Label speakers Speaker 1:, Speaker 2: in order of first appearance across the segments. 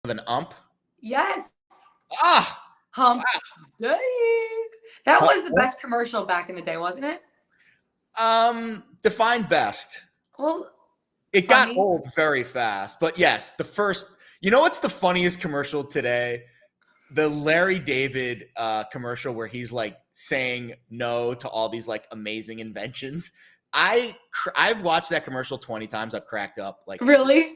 Speaker 1: With an ump?
Speaker 2: Yes.
Speaker 1: Hump
Speaker 2: day. That was the best commercial back in the day, wasn't it?
Speaker 1: Define best.
Speaker 2: Well,
Speaker 1: it got old very fast. But yes, the first. You know what's the funniest commercial today? The Larry David commercial where he's like saying no to all these like amazing inventions. I've watched that commercial 20 times. I've cracked up. Like,
Speaker 2: really?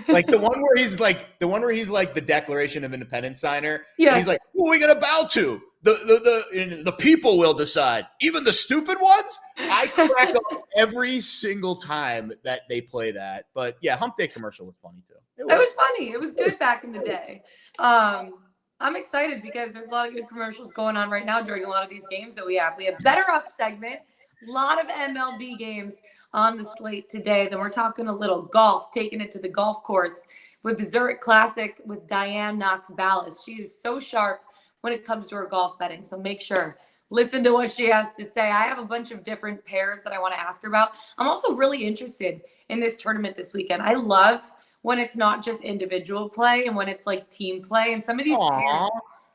Speaker 1: Like the one where he's like the Declaration of Independence signer.
Speaker 2: Yeah.
Speaker 1: And he's like, who are we gonna bow to? The people will decide. Even the stupid ones. I crack up every single time that they play that. But yeah, Hump Day commercial was funny too.
Speaker 2: It was funny. It was good back in the day. I'm excited because there's a lot of good commercials going on right now during a lot of these games that we have. We have Better Up segment, a lot of MLB games on the slate today. Then we're talking a little golf, taking it to the golf course with the Zurich Classic with Diane Knox Balas. She is so sharp when it comes to her golf betting. So make sure, listen to what she has to say. I have a bunch of different pairs that I want to ask her about. I'm also really interested in this tournament this weekend. I love when it's not just individual play and when it's like team play. And some of these pairs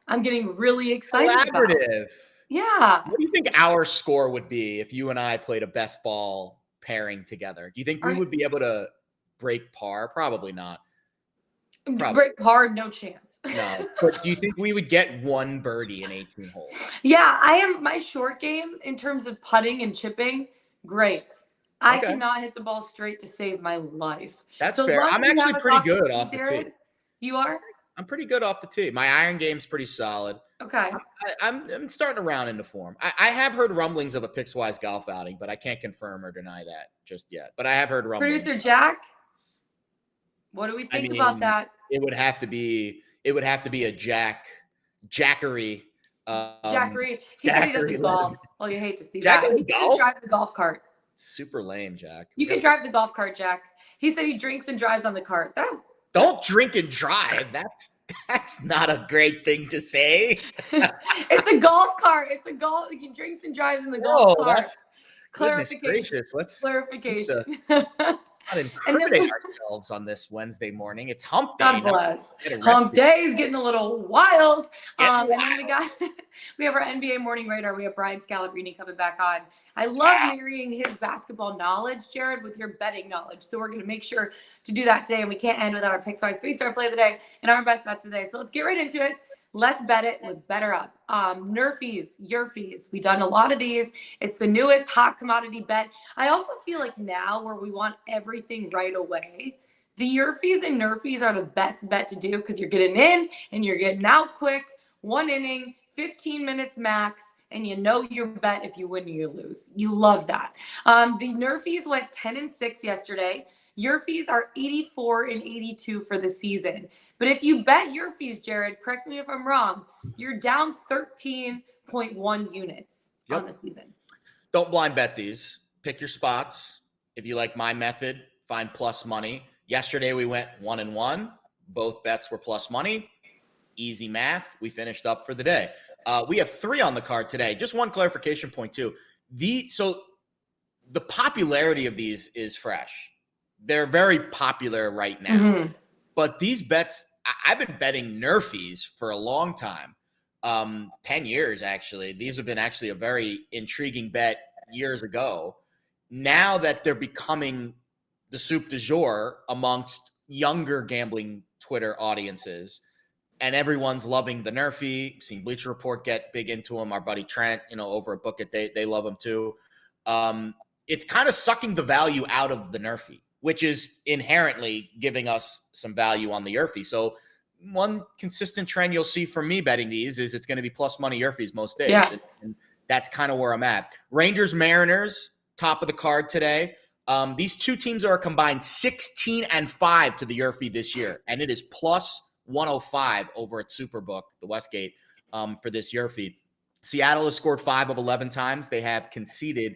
Speaker 2: I'm getting really excited about. Yeah.
Speaker 1: What do you think our score would be if you and I played a best ball pairing together? Do you think we would be able to break par? Probably not.
Speaker 2: Break par, no chance.
Speaker 1: No. But do you think we would get one birdie in 18 holes?
Speaker 2: Yeah, my short game in terms of putting and chipping, great. I cannot hit the ball straight to save my life.
Speaker 1: That's fair. I'm actually pretty good off the tee.
Speaker 2: You are?
Speaker 1: I'm pretty good off the tee. My iron game's pretty solid.
Speaker 2: Okay.
Speaker 1: I'm starting to round into form. I have heard rumblings of a Pickswise golf outing, but I can't confirm or deny that just yet. But I have heard rumblings.
Speaker 2: Producer Jack, what do we think about that?
Speaker 1: It would have to be a Jackery.
Speaker 2: Jackery. He said he doesn't golf. Well, you hate to see that. He can just drive the golf cart.
Speaker 1: Super lame, Jack.
Speaker 2: You can drive the golf cart, Jack. He said he drinks and drives on the cart.
Speaker 1: Don't drink and drive. That's not a great thing to say.
Speaker 2: It's a golf cart. It's a golf. He drinks and drives in the golf cart.
Speaker 1: That's clarification.
Speaker 2: Clarification.
Speaker 1: Not incriminate ourselves on this Wednesday morning. It's Hump Day.
Speaker 2: God bless. Hump Day is getting a little wild. And then we have our NBA morning radar. We have Brian Scalabrine coming back on. I love marrying his basketball knowledge, Jared, with your betting knowledge. So we're going to make sure to do that today. And we can't end without our Pickswise 3-star play of the day and our best bets today. So let's get right into it. Let's bet it with Better Up. NRFIs, YRFIs. We've done a lot of these. It's the newest hot commodity bet. I also feel like now where we want everything right away, the YRFIs and NRFIs are the best bet to do because you're getting in and you're getting out quick. 1 inning, 15 minutes max, and you know your bet if you win or you lose. You love that. The NRFIs went 10-6 yesterday. YRFIs are 84 and 82 for the season. But if you bet YRFIs, Jared, correct me if I'm wrong, you're down 13.1 units on the season.
Speaker 1: Don't blind bet these. Pick your spots. If you like my method, find plus money. Yesterday we went 1-1. Both bets were plus money. Easy math. We finished up for the day. We have 3 on the card today. Just one clarification point too. So the popularity of these is fresh. They're very popular right now. But these bets, I've been betting NRFIs for a long time. 10 years, actually. These have been actually a very intriguing bet years ago. Now that they're becoming the soup du jour amongst younger gambling Twitter audiences, and everyone's loving the NRFI. Seen Bleacher Report get big into him. Our buddy Trent, over at Book It, they love him too. It's kind of sucking the value out of the NRFI, which is inherently giving us some value on the YRFI. So one consistent trend you'll see from me betting these is it's going to be plus money YRFIs most days.
Speaker 2: Yeah.
Speaker 1: And that's kind of where I'm at. Rangers Mariners, top of the card today. These two teams are a combined 16-5 to the YRFI this year, and it is plus 105 over at Superbook, the Westgate, for this YRFI. Seattle has scored 5 of 11 times. They have conceded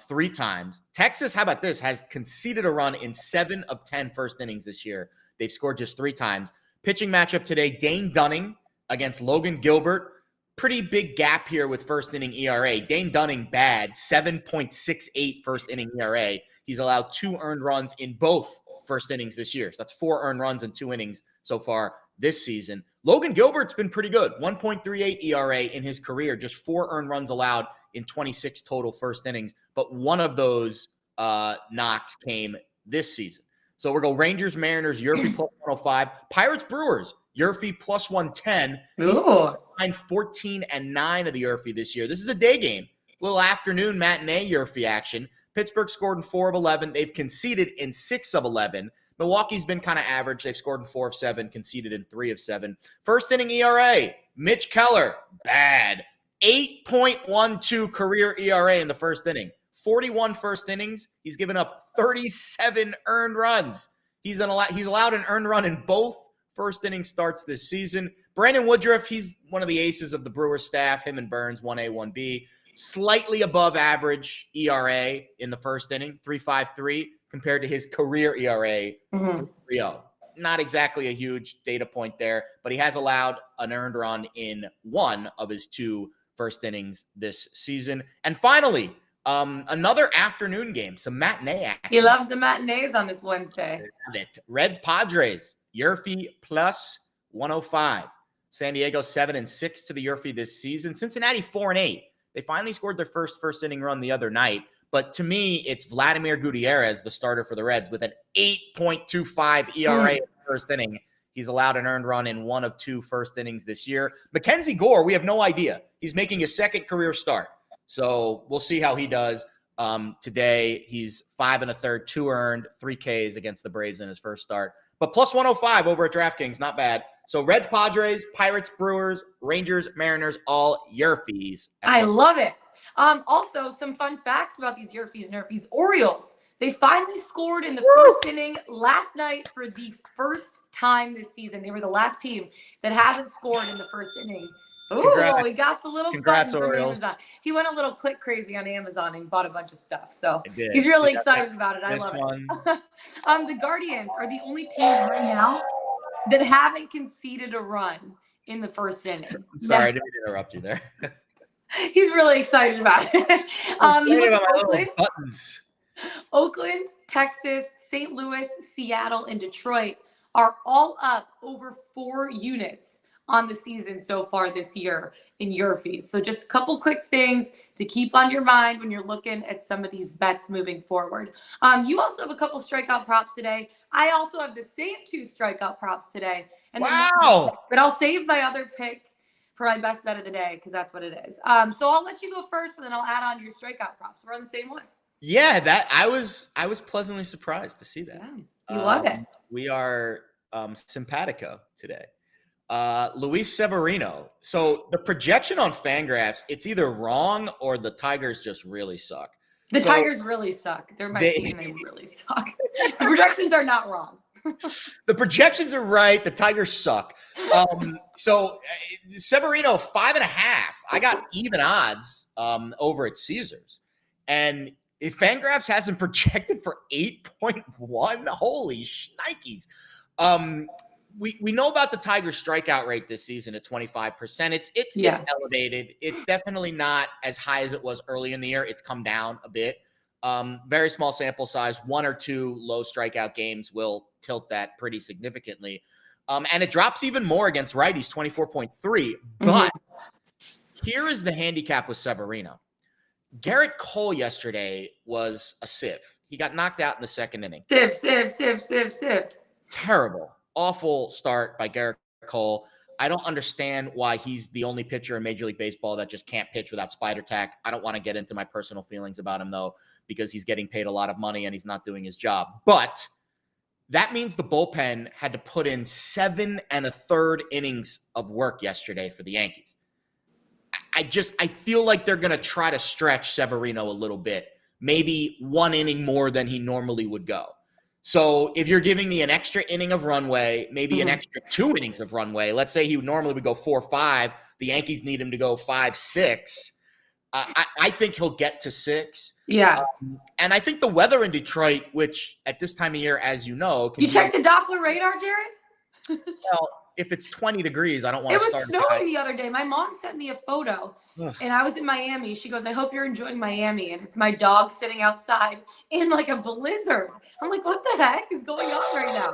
Speaker 1: 3 times. Texas, how about this, has conceded a run in 7 of 10 first innings this year. They've scored just 3 times. Pitching matchup today, Dane Dunning against Logan Gilbert. Pretty big gap here with first inning ERA. Dane Dunning bad, 7.68 first inning ERA. He's allowed 2 earned runs in both first innings this year. So that's 4 earned runs in 2 innings so far this season. Logan Gilbert's been pretty good. 1.38 ERA in his career, just 4 earned runs allowed in 26 total first innings. But one of those knocks came this season. So we'll go Rangers, Mariners, YRFI plus 105. Pirates, Brewers, YRFI plus 110. These 14-9 of the YRFI this year. This is a day game. Little afternoon matinee YRFI action. Pittsburgh scored in 4 of 11. They've conceded in 6 of 11. Milwaukee's been kind of average. They've scored in 4 of 7, conceded in 3 of 7. First inning ERA, Mitch Keller, bad. 8.12 career ERA in the first inning. 41 first innings. He's given up 37 earned runs. He's allowed an earned run in both first inning starts this season. Brandon Woodruff, he's one of the aces of the Brewers staff. Him and Burns, 1A, 1B. Slightly above average ERA in the first inning, 3.53, compared to his career ERA, 3.30. Not exactly a huge data point there, but he has allowed an earned run in 1 of his 2 first innings this season. And finally, another afternoon game, some matinee action.
Speaker 2: He loves the matinees on this Wednesday.
Speaker 1: Reds Padres, YRFI plus 105. San Diego 7-6 to the YRFI this season. Cincinnati 4-8. They finally scored their first inning run the other night. But to me, it's Vladimir Gutierrez, the starter for the Reds, with an 8.25 ERA in the first inning. He's allowed an earned run in 1 of 2 first innings this year. Mackenzie Gore, we have no idea. He's making his second career start. So we'll see how he does today. He's 5 1/3, 2 earned, 3 Ks against the Braves in his first start. But plus 105 over at DraftKings, not bad. So Reds, Padres, Pirates, Brewers, Rangers, Mariners, all YRFIs.
Speaker 2: I love it. Also, some fun facts about these YRFIs, NRFIs. Orioles, they finally scored in the first inning last night for the first time this season. They were the last team that hasn't scored in the first inning. Oh, we got the little button from
Speaker 1: Orioles.
Speaker 2: Amazon. He went a little click crazy on Amazon and bought a bunch of stuff. So he's really excited about it. I love it. The Guardians are the only team right now that haven't conceded a run in the first inning.
Speaker 1: Sorry, I didn't interrupt you there.
Speaker 2: He's really excited about it. You look at Oakland,
Speaker 1: buttons.
Speaker 2: Oakland, Texas, St. Louis, Seattle, and Detroit are all up over 4 units on the season so far this year in YRFIs. So just a couple quick things to keep on your mind when you're looking at some of these bets moving forward. You also have a couple strikeout props today. I also have the same 2 strikeout props today. And
Speaker 1: wow!
Speaker 2: But I'll save my other pick for my best bet of the day because that's what it is. So I'll let you go first, and then I'll add on your strikeout props. We're on the same ones.
Speaker 1: Yeah, that I was pleasantly surprised to see that.
Speaker 2: Yeah, you love it.
Speaker 1: We are simpatico today. Luis Severino. So the projection on Fangraphs, it's either wrong or the Tigers just really suck.
Speaker 2: The Tigers really suck. They're my team, and they really suck. The projections are not wrong.
Speaker 1: The projections are right. The Tigers suck. So Severino 5.5. I got even odds over at Caesars, and if Fangraphs has him projected for 8.1, holy shnikes. We know about the Tigers' strikeout rate this season at 25%. It's elevated. It's definitely not as high as it was early in the year. It's come down a bit. Very small sample size. 1 or 2 low strikeout games will tilt that pretty significantly. And it drops even more against righties, 24.3. But here is the handicap with Severino. Garrett Cole yesterday was a sieve. He got knocked out in the second inning.
Speaker 2: Sieve.
Speaker 1: Terrible, awful start by Garrett Cole. I don't understand why he's the only pitcher in Major League Baseball that just can't pitch without spider tack. I don't want to get into my personal feelings about him, though, because he's getting paid a lot of money and he's not doing his job. But that means the bullpen had to put in 7 1/3 innings of work yesterday for the Yankees. I feel like they're going to try to stretch Severino a little bit, maybe 1 inning more than he normally would go. So if you're giving me an extra inning of runway, maybe an extra 2 innings of runway, let's say he normally would go 4-5, the Yankees need him to go 5-6. I think he'll get to 6.
Speaker 2: Yeah.
Speaker 1: And I think the weather in Detroit, which at this time of year, as you know,
Speaker 2: you checked the Doppler radar, Jared?
Speaker 1: Well, if it's 20 degrees, I don't want to start.
Speaker 2: It was snowing the other day. My mom sent me a photo, and I was in Miami. She goes, I hope you're enjoying Miami. And it's my dog sitting outside in like a blizzard. I'm like, what the heck is going on right now?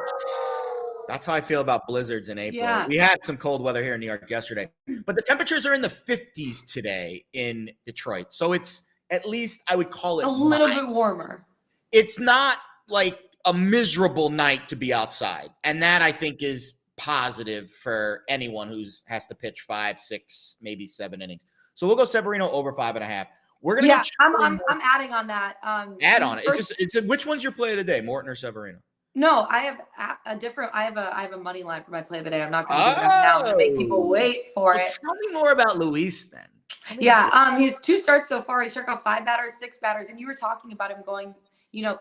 Speaker 1: That's how I feel about blizzards in April.
Speaker 2: Yeah.
Speaker 1: We had some cold weather here in New York yesterday, but the temperatures are in the 50s today in Detroit. So it's at least, I would call it
Speaker 2: a little bit warmer.
Speaker 1: It's not like a miserable night to be outside. And that I think is positive for anyone who has to pitch 5, 6, maybe 7 innings. So we'll go Severino over 5.5. We're gonna
Speaker 2: I'm adding on that.
Speaker 1: Add on it. It's which one's your play of the day, Morton or Severino?
Speaker 2: No, I have I have a money line for my play of the day. I'm not going to give it up now to make people wait for it.
Speaker 1: Tell me more about Luis then.
Speaker 2: He's 2 starts so far. He struck out 5 batters, 6 batters, and you were talking about him going,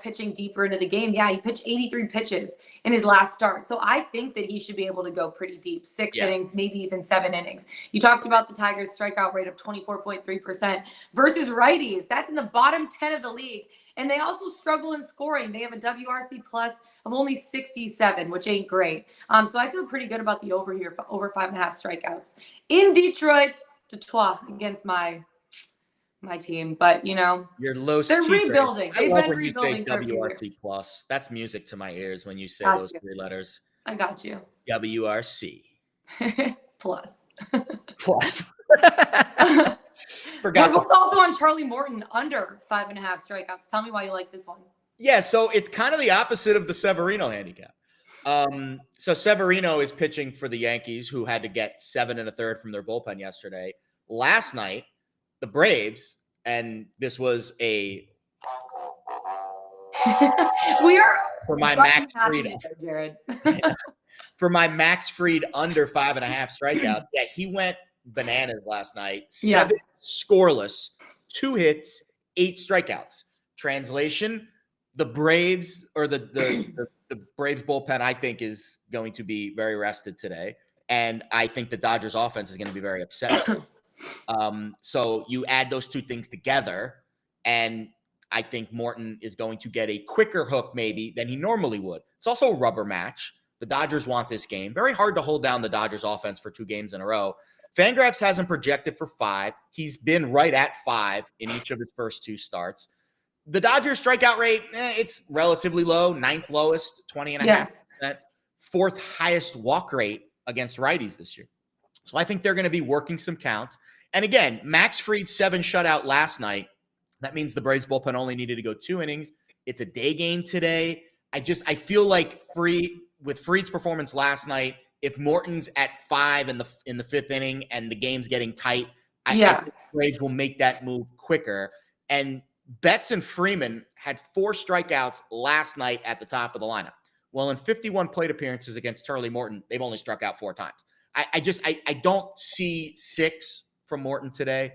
Speaker 2: pitching deeper into the game. Yeah, he pitched 83 pitches in his last start. So I think that he should be able to go pretty deep, 6 innings, maybe even 7 innings. You talked about the Tigers' strikeout rate of 24.3% versus righties. That's in the bottom 10 of the league. And they also struggle in scoring. They have a WRC plus of only 67, which ain't great. So I feel pretty good about the over here, over 5.5 strikeouts in Detroit. Detroit against my team, but
Speaker 1: you're low.
Speaker 2: They're rebuilding. They've been rebuilding for
Speaker 1: WRC plus. That's music to my ears when you say those 3 letters.
Speaker 2: I got you.
Speaker 1: WRC
Speaker 2: plus.
Speaker 1: Forgot.
Speaker 2: We're both also on Charlie Morton under 5.5 strikeouts. Tell me why you like this one.
Speaker 1: Yeah, so it's kind of the opposite of the Severino handicap. So Severino is pitching for the Yankees, who had to get 7 1/3 from their bullpen yesterday. Last night, the Braves, and this was a
Speaker 2: we are
Speaker 1: for my Max Fried
Speaker 2: Jared.
Speaker 1: for my Max Fried under 5.5 strikeouts. Yeah, he went bananas last night. 7 scoreless, 2 hits, 8 strikeouts. Translation: the Braves or the Braves bullpen, I think, is going to be very rested today, and I think the Dodgers offense is going to be very upset. So you add those 2 things together, and I think Morton is going to get a quicker hook maybe than he normally would. It's also a rubber match. The Dodgers want this game. Very hard to hold down the Dodgers offense for 2 games in a row. Fangraphs has him projected for 5. He's been right at 5 in each of his first 2 starts. The Dodgers strikeout rate, it's relatively low, 9th lowest, 20.5%, 4th highest walk rate against righties this year. So I think they're going to be working some counts. And again, Max Fried 7 shutout last night. That means the Braves bullpen only needed to go 2 innings. It's a day game today. I feel like with Fried's performance last night, if Morton's at 5 in the 5th inning and the game's getting tight, I think the Braves will make that move quicker. And Betts and Freeman had 4 strikeouts last night at the top of the lineup. Well, in 51 plate appearances against Charlie Morton, they've only struck out 4 times. I don't see 6 from Morton today.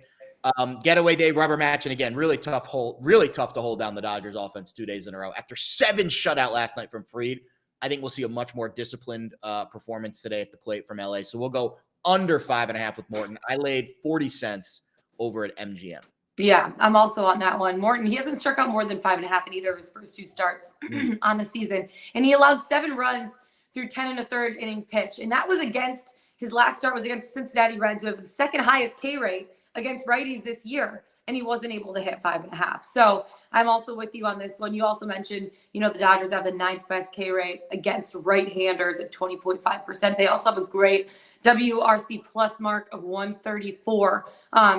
Speaker 1: Getaway day, rubber match, and again, really tough to hold down the Dodgers offense 2 days in a row. After 7 shutout last night from Fried, I think we'll see a much more disciplined performance today at the plate from LA. So we'll go under 5.5 with Morton. I laid 40 cents over at MGM.
Speaker 2: Yeah, I'm also on that one. Morton, he hasn't struck out more than 5.5 in either of his first 2 starts on the season. And he allowed 7 runs through 10 1/3 inning pitch. And that was his last start was against Cincinnati Reds, who have the 2nd highest K rate against righties this year and he wasn't able to hit 5.5. So I'm also with you on this one. You also mentioned, the Dodgers have the 9th best K rate against right-handers at 20.5%. They also have a great WRC plus mark of 134.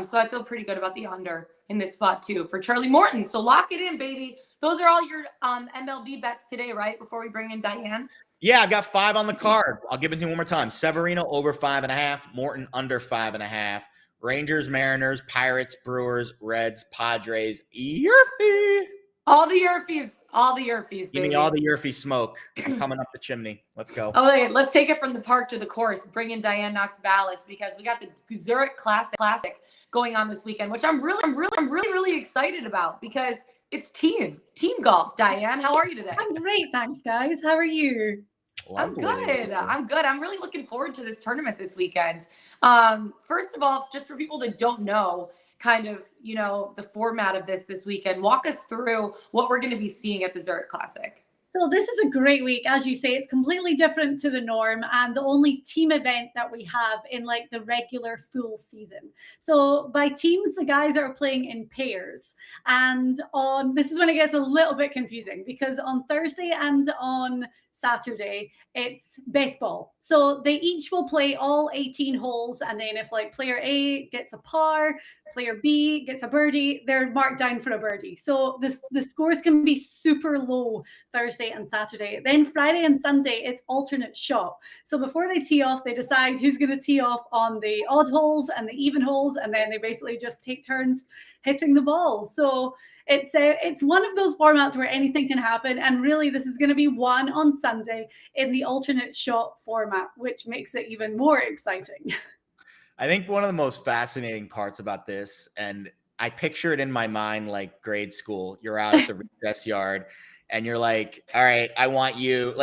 Speaker 2: So I feel pretty good about the under in this spot too for Charlie Morton. So lock it in, baby. Those are all your MLB bets today, right? Before we bring in Diane.
Speaker 1: Yeah, I've got 5 on the card. I'll give it to you one more time. Severino over 5.5, Morton under 5.5. Rangers, Mariners, Pirates, Brewers, Reds, Padres, YRFI.
Speaker 2: All the YRFIs, baby.
Speaker 1: Give me all the YRFI smoke. I'm coming up the chimney. Let's go.
Speaker 2: Oh, okay. Let's take it from the park to the course. Bring in Diane Knox Balas because we got the Zurich Classic going on this weekend, which I'm really excited about because it's team golf. Diane, how are you today?
Speaker 3: I'm great, thanks, guys. How are you?
Speaker 2: I'm good. I'm really looking forward to this tournament this weekend. First of all, just for people that don't know, kind of, the format of this weekend, walk us through what we're going to be seeing at the Zurich Classic.
Speaker 3: So this is a great week. As you say, it's completely different to the norm and the only team event that we have in like the regular full season. So by teams, the guys are playing in pairs. And this is when it gets a little bit confusing because on Thursday and on Saturday, it's baseball. So they each will play all 18 holes. And then if like player A gets a par, player B gets a birdie, they're marked down for a birdie. So the scores can be super low Thursday and Saturday. Then Friday and Sunday, it's alternate shot. So before they tee off, they decide who's going to tee off on the odd holes and the even holes. And then they basically just take turns hitting the ball. So it's one of those formats where anything can happen. And really, this is going to be one on Sunday in the alternate shot format, which makes it even more exciting.
Speaker 1: I think one of the most fascinating parts about this, and I picture it in my mind like grade school, you're out at the recess yard and you're like, all right, I want you.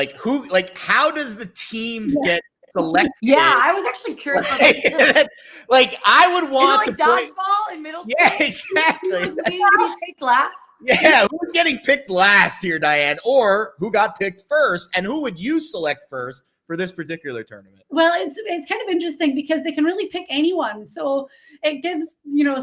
Speaker 1: How does the teams get selected?
Speaker 2: Yeah, I was actually curious about that.
Speaker 1: Like, I would want
Speaker 2: to dodgeball in middle school.
Speaker 1: Yeah, exactly.
Speaker 2: Who's going to be picked last?
Speaker 1: Yeah, who's getting picked last here, Diane? Or who got picked first? And who would you select first for this particular tournament?
Speaker 3: Well, it's kind of interesting because they can really pick anyone. So it gives,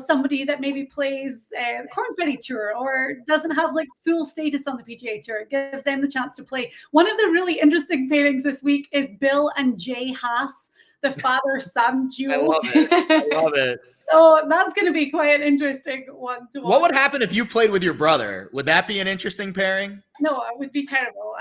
Speaker 3: somebody that maybe plays Corn Ferry Tour or doesn't have like full status on the PGA Tour. It gives them the chance to play. One of the really interesting pairings this week is Bill and Jay Haas, the father-son duo.
Speaker 1: I love it.
Speaker 3: So that's going to be quite an interesting one to watch.
Speaker 1: What would happen if you played with your brother? Would that be an interesting pairing?
Speaker 3: No, it would be terrible.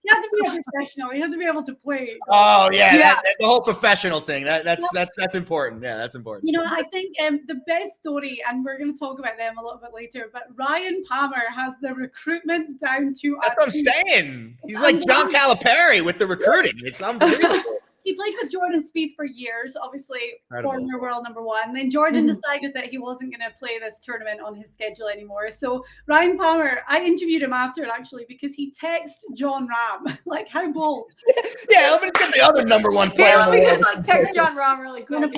Speaker 3: You have to be a professional. You have to be able to play.
Speaker 1: Oh yeah. The whole professional thing. That's important. Yeah, that's important.
Speaker 3: I think the best story, and we're going to talk about them a little bit later, but Ryan Palmer has the recruitment down to.
Speaker 1: That's what I'm saying. He's like John Calipari with the recruiting. It's unbelievable.
Speaker 3: He played with Jordan Spieth for years, obviously,
Speaker 1: Incredible.
Speaker 3: former world number one. Then Jordan decided that he wasn't going to play this tournament on his schedule anymore. So Ryan Palmer, I interviewed him after it actually because he texted John Rahm. Like, how bold.
Speaker 1: Yeah, let me get the other number one player.
Speaker 2: Yeah, let me just text John Rahm really quick.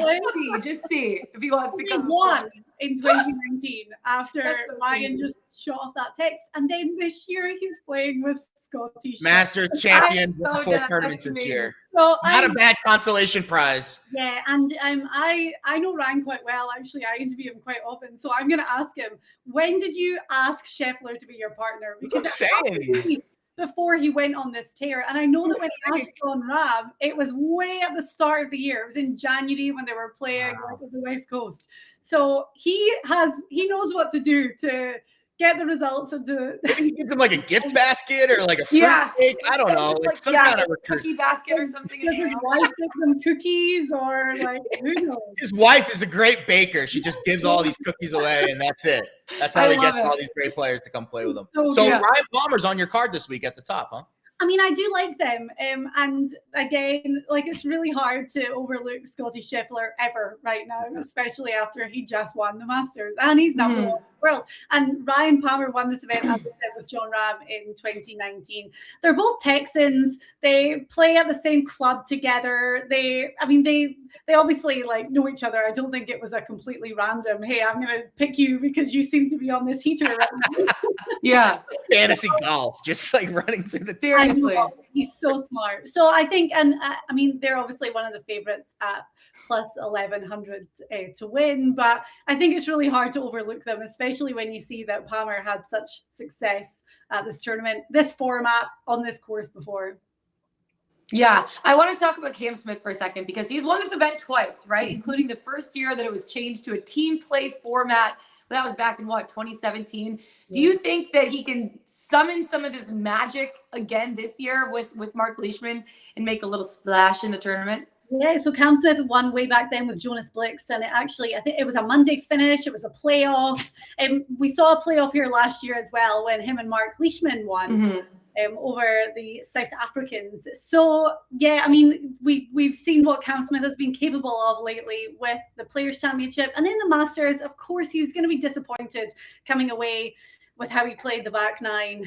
Speaker 2: Just see if he wants to come.
Speaker 3: He won in 2019 after
Speaker 2: So
Speaker 3: Ryan just shot off that text. And then this year he's playing with Scottish
Speaker 1: Masters champion
Speaker 2: so
Speaker 1: before
Speaker 2: done.
Speaker 1: tournaments this year.
Speaker 3: So
Speaker 1: Not a bad consolation prize.
Speaker 3: Yeah, and I know Ryan quite well. Actually, I interview him quite often. So I'm going to ask him, when did you ask Scheffler to be your partner? Because
Speaker 1: That's what I'm saying.
Speaker 3: Before he went on this tear. And I know that when I asked John Rahm, it was way at the start of the year. It was in January when they were playing like on the West Coast. So he knows what to do to get the results and to
Speaker 1: Maybe he gives them like a gift basket or like a fruit cake. I don't know. Like some kind of
Speaker 2: cookie basket or something.
Speaker 3: does his wife give them cookies or like who knows?
Speaker 1: His wife is a great baker. She just gives all these cookies away and that's it. That's how they get all these great players to come play with them. So Ryan Palmer's on your card this week at the top, huh?
Speaker 3: I mean, I do like them. And again, like it's really hard to overlook Scottie Scheffler ever right now, especially after he just won the Masters. And he's number one. world. And Ryan Palmer won this event, as I said, with John Rahm in 2019. They're both Texans. They play at the same club together. They obviously like know each other. I don't think it was a completely random, hey, I'm going to pick you because you seem to be on this heater right now.
Speaker 2: Yeah.
Speaker 1: Fantasy golf, just like running through the
Speaker 2: Seriously.
Speaker 3: He's so smart. So I think, and I mean, they're obviously one of the favorites at plus 1100 to win, but I think it's really hard to overlook them, especially when you see that Palmer had such success at this tournament, this format on this course before.
Speaker 2: Yeah, I want to talk about Cam Smith for a second because he's won this event twice, right? Including the first year that it was changed to a team play format. That was back in 2017. Do you think that he can summon some of this magic again this year with Mark Leishman and make a little splash in the tournament?
Speaker 3: Yeah, so Cam Smith won way back then with Jonas Blixt, and I think it was a Monday finish. It was a playoff, and we saw a playoff here last year as well when him and Mark Leishman won. Over the South Africans. So yeah, I mean, we've seen what Cam Smith has been capable of lately with the Players Championship and then the Masters. Of course, he's going to be disappointed coming away with how he played the back nine.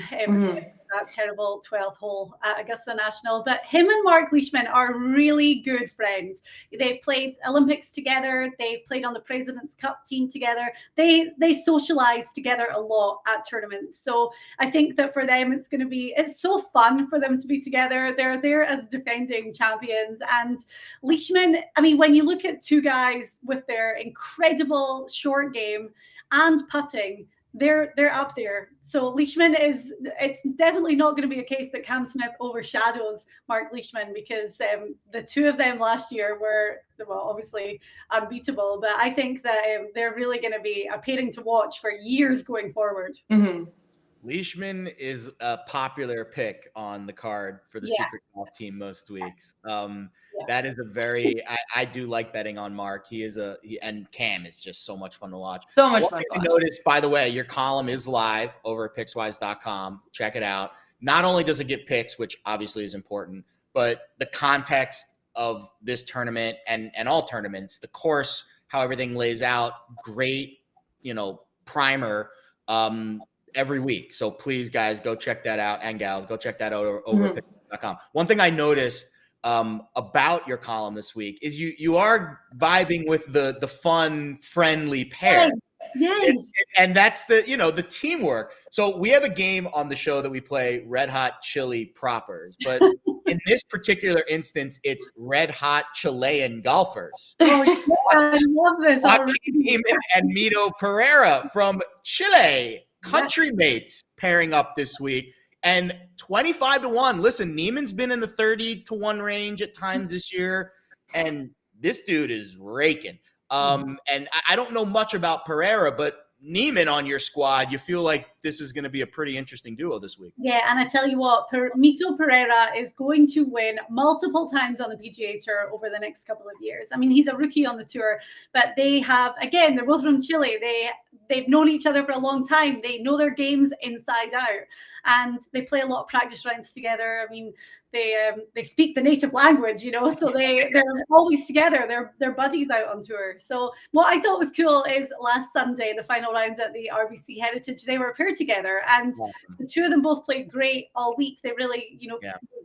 Speaker 3: That terrible 12th hole at Augusta National. But him and Mark Leishman are really good friends. They played Olympics together. They've played on the President's Cup team together. They socialize together a lot at tournaments. So I think that for them, it's so fun for them to be together. They're there as defending champions. And Leishman, I mean, when you look at two guys with their incredible short game and putting, they're up there. So Leishman it's definitely not going to be a case that Cam Smith overshadows Mark Leishman because the two of them last year were, well, obviously unbeatable. But I think that they're really going to be a pairing to watch for years going forward.
Speaker 1: Leishman is a popular pick on the card for the Secret Golf team most weeks. That is a very, I do like betting on Mark. And Cam is just so much fun to watch.
Speaker 2: So much fun.
Speaker 1: I noticed, by the way, your column is live over at Pickswise.com. Check it out. Not only does it give picks, which obviously is important, but the context of this tournament and all tournaments, the course, how everything lays out, great, primer. Every week. So please, guys, go check that out, and gals, go check that out over at Pickswise.com. One thing I noticed about your column this week is you are vibing with the fun, friendly pair.
Speaker 3: Yes.
Speaker 1: And that's the teamwork. So we have a game on the show that we play, Red Hot Chili Proppers. But in this particular instance, it's Red Hot Chilean golfers.
Speaker 3: Oh, yeah, I love this.
Speaker 1: And Mito Pereira from Chile. Country mates pairing up this week, and 25-1. Listen, Neiman's been in the 30-1 range at times this year, and this dude is raking. And I don't know much about Pereira, but Neiman on your squad, you feel like this is going to be a pretty interesting duo this week.
Speaker 3: Yeah, and I tell you what, Mito Pereira is going to win multiple times on the PGA Tour over the next couple of years. I mean, he's a rookie on the tour, but they have, again, they're both from Chile. They've known each other for a long time. They know their games inside out, and they play a lot of practice rounds together. I mean, they speak the native language, so they're always together. They're buddies out on tour. So what I thought was cool is last Sunday, the final round at the RBC Heritage, they were paired together, and the two of them both played great all week. They really,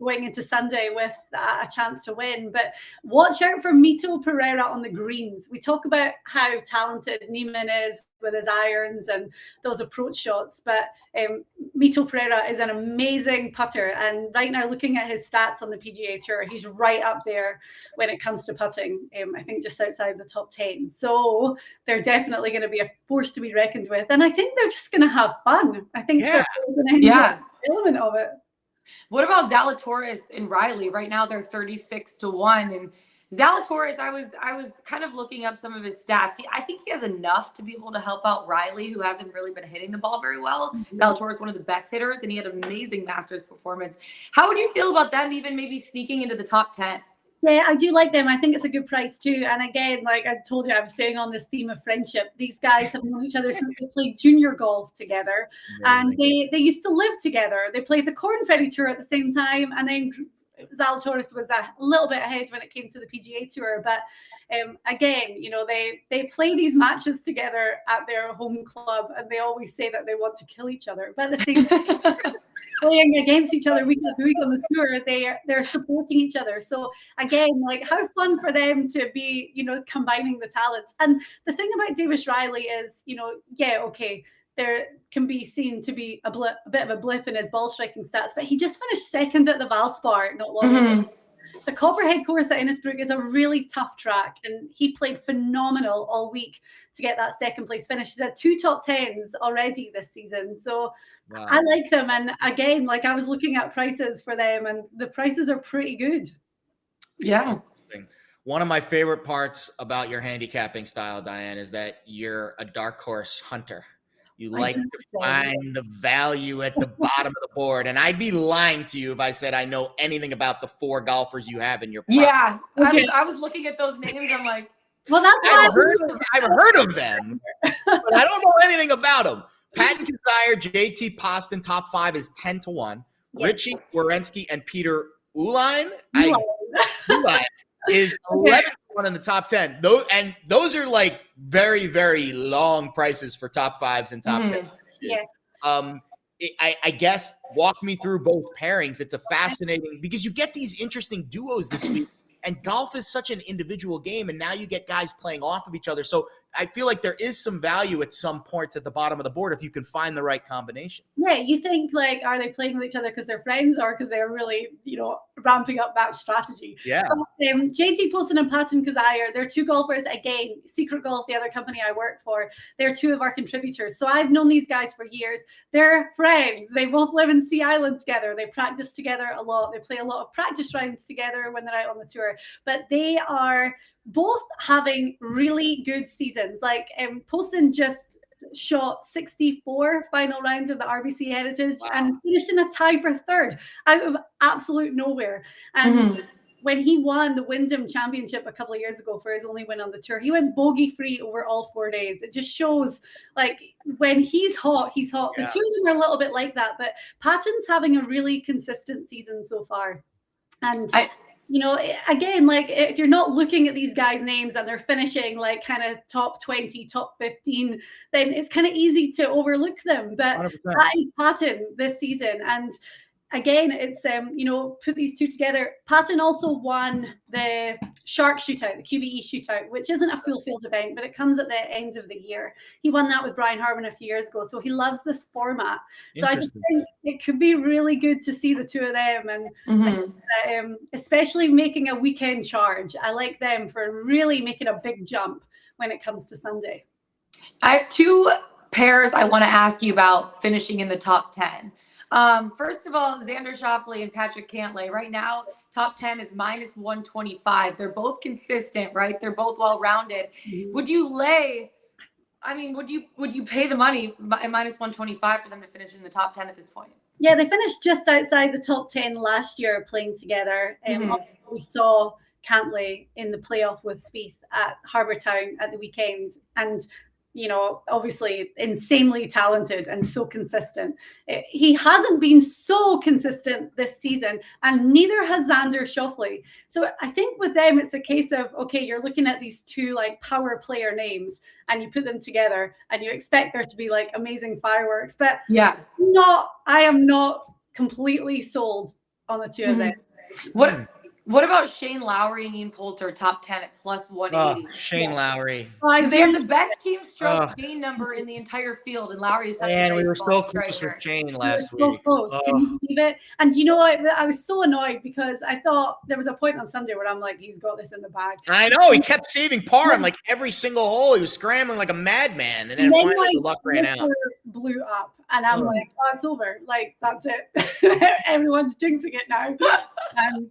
Speaker 3: going into Sunday with a chance to win. But watch out for Mito Pereira on the greens. We talk about how talented Neiman is with his irons and those approach shots, but Mito Pereira is an amazing putter, and right now, looking at his stats on the PGA Tour, he's right up there when it comes to putting. I think just outside the top 10. So they're definitely going to be a force to be reckoned with, and I think they're just going to have fun. I think they're going to enjoy the element of it.
Speaker 2: What about Zalatoris and Riley? Right now, they're 36-1, and Zalatoris, I was kind of looking up some of his stats. I think he has enough to be able to help out Riley, who hasn't really been hitting the ball very well. Zalatoris, one of the best hitters, and he had an amazing Masters performance. How would you feel about them even maybe sneaking into the top 10?
Speaker 3: Yeah, I do like them. I think it's a good price too. And again, like I told you, I'm staying on this theme of friendship. These guys have known each other since they played junior golf together. And they used to live together. They played the Corn Ferry Tour at the same time. And then Zalatoris was a little bit ahead when it came to the PGA Tour, but again, you know, they play these matches together at their home club, and they always say that they want to kill each other, but at the same time, playing against each other week after week on the tour, they're supporting each other. So again, like, how fun for them to be, you know, combining the talents. And the thing about Davis Riley is, you know, yeah, okay, there can be seen to be a bit of a blip in his ball striking stats, but he just finished second at the Valspar not long ago. The Copperhead course at Innisbrook is a really tough track, and he played phenomenal all week to get that second place finish. He's had 2 top 10s already this season. So wow. I like them. And again, like, I was looking at prices for them, and the prices are pretty good.
Speaker 2: Yeah.
Speaker 1: One of my favorite parts about your handicapping style, Diane, is that you're a dark horse hunter. You like to find the value at the bottom of the board. And I'd be lying to you if I said I know anything about the 4 golfers you have in your prop.
Speaker 2: Yeah. Okay. I was looking at those names. I'm like,
Speaker 3: well, that's
Speaker 1: I've heard of them, but I don't know anything about them. Patton Kinsire, JT Poston, top 5 is 10-1. Yes. Richie Werenski and Peter Uihlein is 11-1 in the top 10. Those are like very, very long prices for top 5s and top 10.
Speaker 3: Yeah.
Speaker 1: I guess walk me through both pairings. It's a fascinating, because you get these interesting duos this week, and golf is such an individual game, and now you get guys playing off of each other. So I feel like there is some value at some points at the bottom of the board if you can find the right combination.
Speaker 3: Yeah, you think, like, are they playing with each other because they're friends, or because they're really, you know, ramping up that strategy?
Speaker 1: Yeah.
Speaker 3: JT Poston and Patton Kinsire, they're 2 golfers. Again, Secret Golf, the other company I work for, they're 2 of our contributors. So I've known these guys for years. They're friends. They both live in Sea Island together. They practice together a lot. They play a lot of practice rounds together when they're out on the tour. But they are both having really good seasons. Like, Poston just shot 64 final round of the RBC Heritage. Wow. And finished in a tie for 3rd out of absolute nowhere. And when he won the Wyndham Championship a couple of years ago for his only win on the tour, he went bogey free over all 4 days. It just shows, like, when he's hot, he's hot. Yeah. The 2 of them are a little bit like that, but Patton's having a really consistent season so far. And you know, again, like, if you're not looking at these guys' names and they're finishing like kind of top 20, top 15, then it's kind of easy to overlook them. But 100%. That is Patton this season. And again, it's, you know, put these 2 together. Patton also won the Shark Shootout, the QBE Shootout, which isn't a full field event, but it comes at the end of the year. He won that with Brian Harmon a few years ago. So he loves this format. So I just think it could be really good to see the 2 of them, and especially making a weekend charge. I like them for really making a big jump when it comes to Sunday.
Speaker 2: I have 2 pairs I want to ask you about finishing in the top 10. First of all, Xander Schauffele and Patrick Cantlay. Right now, top 10 is -125. They're both consistent, right? They're both well-rounded. Would you would you pay the money at -125 for them to finish in the top 10 at this point?
Speaker 3: Yeah, they finished just outside the top 10 last year playing together. We saw Cantlay in the playoff with Spieth at Harbour Town at the weekend, and you know, obviously insanely talented and so consistent. He hasn't been so consistent this season, and neither has Xander Schauffele. So I think with them, it's a case of, okay, you're looking at these 2 like power player names, and you put them together, and you expect there to be like amazing fireworks. But
Speaker 2: yeah,
Speaker 3: I am not completely sold on the 2 of them.
Speaker 2: What about Shane Lowry and Ian Poulter, top 10 at +180?
Speaker 1: Shane Lowry.
Speaker 2: They have the best team stroke gain number in the entire field, and Lowry is such a
Speaker 1: we were so close with Shane last week.
Speaker 3: So close. Can you believe it? And you know what? I was so annoyed because I thought there was a point on Sunday where I'm like, he's got this in the bag.
Speaker 1: I know. He kept saving par on like every single hole. He was scrambling like a madman, and then finally the luck ran out.
Speaker 3: Blew up, and I'm like, oh, it's over. Like, that's it. Everyone's jinxing it now. And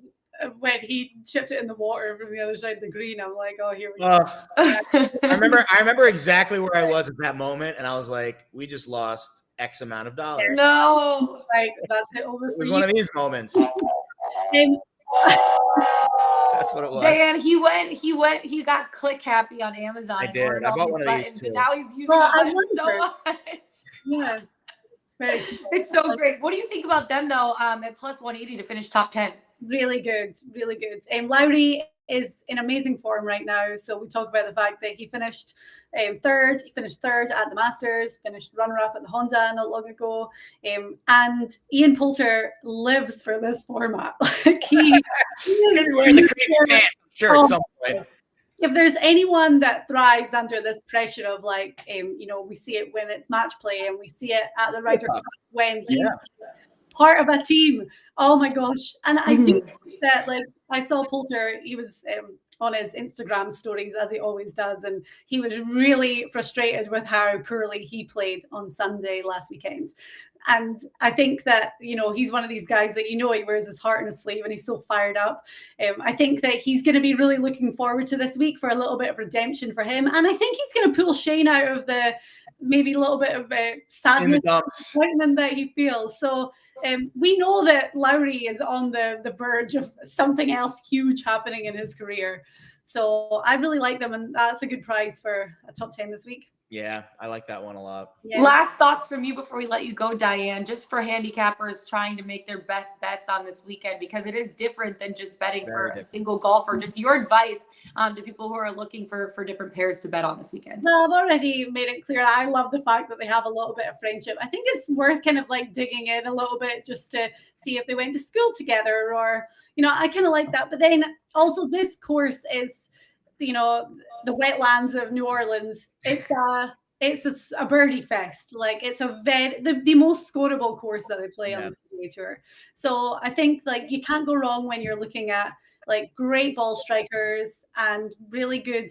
Speaker 3: when he chipped it in the water from the other side of the green, I'm like, oh, here we go.
Speaker 1: I remember exactly where I was at that moment, and I was like, we just lost X amount of dollars.
Speaker 2: No.
Speaker 3: Like, that's it over for you.
Speaker 1: It was one of these moments. That's what it was.
Speaker 2: Diane, he got click happy on Amazon.
Speaker 1: I did. I bought one of these too.
Speaker 2: And now he's using it so much.
Speaker 3: Yeah.
Speaker 2: It's so great. What do you think about them though? At +180 to finish top 10.
Speaker 3: really good, really good. Lowry is in amazing form right now. So we talk about the fact that he finished third. He finished third at the Masters, finished runner-up at the Honda not long ago. And Ian Poulter lives for this format. Like he's
Speaker 1: going to be wearing the crazy pants, I'm sure, at some point.
Speaker 3: If there's anyone that thrives under this pressure of like, we see it when it's match play and we see it at the Ryder Cup when he's part of a team. Oh my gosh. And I do think that, like, I saw Poulter, he was on his Instagram stories as he always does. And he was really frustrated with how poorly he played on Sunday last weekend. And I think that, he's one of these guys that, he wears his heart on his sleeve and he's so fired up. I think that he's going to be really looking forward to this week for a little bit of redemption for him. And I think he's going to pull Shane out of maybe a little bit of sadness that he feels. So we know that Lowry is on the verge of something else huge happening in his career. So I really like them, and that's a good prize for a top 10 this week.
Speaker 1: Yeah, I like that one a lot.
Speaker 2: Yeah. Last thoughts from you before we let you go, Diane, just for handicappers trying to make their best bets on this weekend, because it is different than just betting for a single golfer. Just your advice to people who are looking for different pairs to bet on this weekend.
Speaker 3: Well, I've already made it clear. I love the fact that they have a little bit of friendship. I think it's worth kind of like digging in a little bit just to see if they went to school together or, I kind of like that. But then also this course is, the wetlands of New Orleans. It's a birdie fest. Like it's the most scoreable course that they play on the PGA Tour. So I think like you can't go wrong when you're looking at like great ball strikers and really good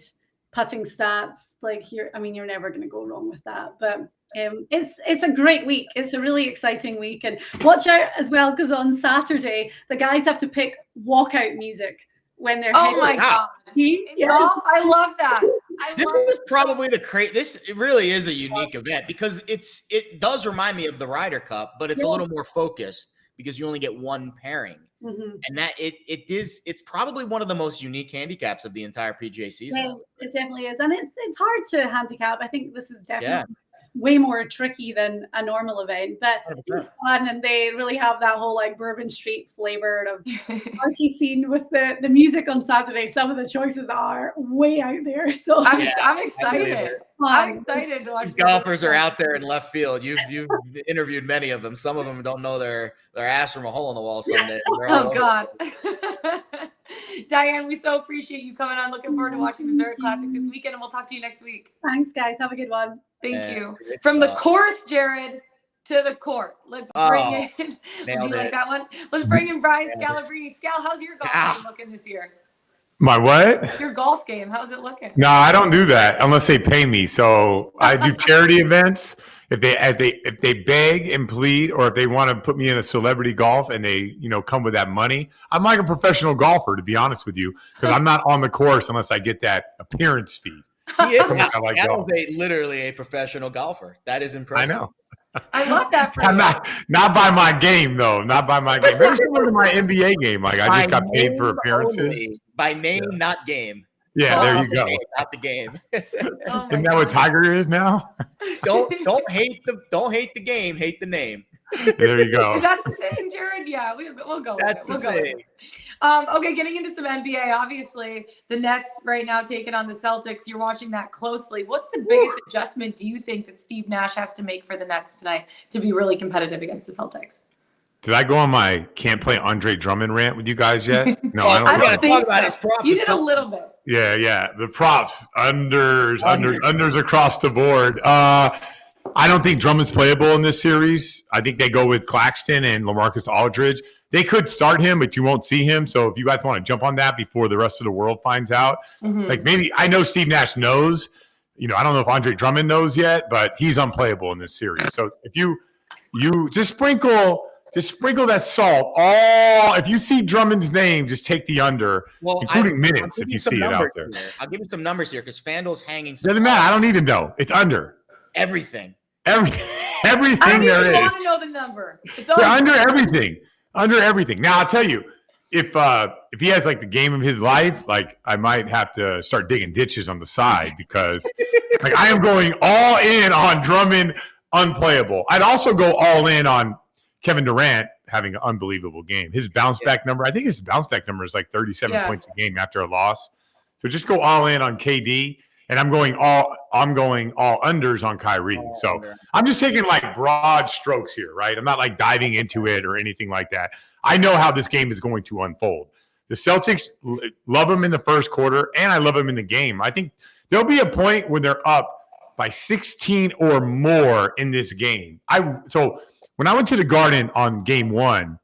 Speaker 3: putting stats. Like you're never going to go wrong with that. But it's a great week. It's a really exciting week, and watch out as well because on Saturday the guys have to pick walkout music when they're
Speaker 2: my God. Golf, I love that.
Speaker 1: This is probably it really is a unique event because it does remind me of the Ryder Cup, but it's a little more focused because you only get one pairing. And that it's probably one of the most unique handicaps of the entire PGA season.
Speaker 3: Yeah, it definitely is. And it's hard to handicap. I think this is definitely way more tricky than a normal event, but it's fun, and they really have that whole like Bourbon Street flavor of party scene with the music on Saturday. Some of the choices are way out there, so
Speaker 2: I'm excited. I'm excited to watch.
Speaker 1: These golfers are out there in left field. You've interviewed many of them. Some of them don't know their ass from a hole in the wall someday.
Speaker 2: Oh God. Diane, we so appreciate you coming on. Looking forward to watching the Zurich Classic this weekend, and we'll talk to you next week.
Speaker 3: Thanks, guys. Have a good one.
Speaker 2: Thank you. From the course, Jared, to the court. Let's bring in. Do you like that one? Let's bring in Brian Scalabrine. Scal, how's your golf game looking this year?
Speaker 4: My what?
Speaker 2: Your golf game. How's it looking?
Speaker 4: No, I don't do that unless they pay me. So I do charity events. If they beg and plead, or if they want to put me in a celebrity golf and they come with that money, I'm like a professional golfer, to be honest with you, because I'm not on the course unless I get that appearance fee.
Speaker 1: He is literally a professional golfer. That is impressive.
Speaker 4: I know.
Speaker 2: I love that for
Speaker 4: I'm not by my game though. Not by my game. Maybe similar to my NBA game. Like I just got paid for appearances.
Speaker 1: Only. By name, not game.
Speaker 4: Yeah, there you go.
Speaker 1: Not the game.
Speaker 4: Isn't that what Tiger is now?
Speaker 1: Don't hate the game. Hate the name.
Speaker 4: There you go.
Speaker 2: Is that the same, Jared? Yeah, we'll go with it. We'll go with it. Okay, getting into some NBA. Obviously, the Nets right now taking on the Celtics. You're watching that closely. What's the biggest adjustment do you think that Steve Nash has to make for the Nets tonight to be really competitive against the Celtics?
Speaker 4: Did I go on my can't play Andre Drummond rant with you guys yet? No, I
Speaker 2: don't think so.
Speaker 1: About his props.
Speaker 2: You did a little bit.
Speaker 4: Yeah. The props, unders across the board. I don't think Drummond's playable in this series. I think they go with Claxton and LaMarcus Aldridge. They could start him, but you won't see him. So if you guys want to jump on that before the rest of the world finds out, like maybe I know Steve Nash knows. I don't know if Andre Drummond knows yet, but he's unplayable in this series. So if you just sprinkle that salt. If you see Drummond's name, just take the under, including minutes if you see it out there.
Speaker 1: I'll give you some numbers here because FanDuel's hanging.
Speaker 4: Doesn't matter. I don't need them though. It's under.
Speaker 1: Everything
Speaker 4: there is.
Speaker 2: I don't even want to know the number. It's
Speaker 4: under everything. Under everything. Now I'll tell you, if he has like the game of his life, like I might have to start digging ditches on the side because like I am going all in on Drummond unplayable. I'd also go all in on Kevin Durant having an unbelievable game. His bounce back number, I think his bounce back number is like 37 points a game after a loss. So just go all in on KD, and I'm going all unders on Kyrie. So I'm just taking like broad strokes here, right? I'm not like diving into it or anything like that. I know how this game is going to unfold. The Celtics love them in the first quarter, and I love them in the game. I think there'll be a point when they're up by 16 or more in this game. So when I went to the Garden on game 1,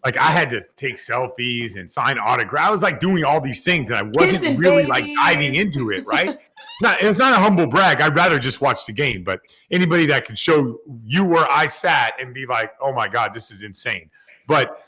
Speaker 4: like I had to take selfies and sign autographs. I was like doing all these things, and I wasn't really like diving into it, right? It's not a humble brag. I'd rather just watch the game. But anybody that can show you where I sat and be like, oh my God, this is insane. But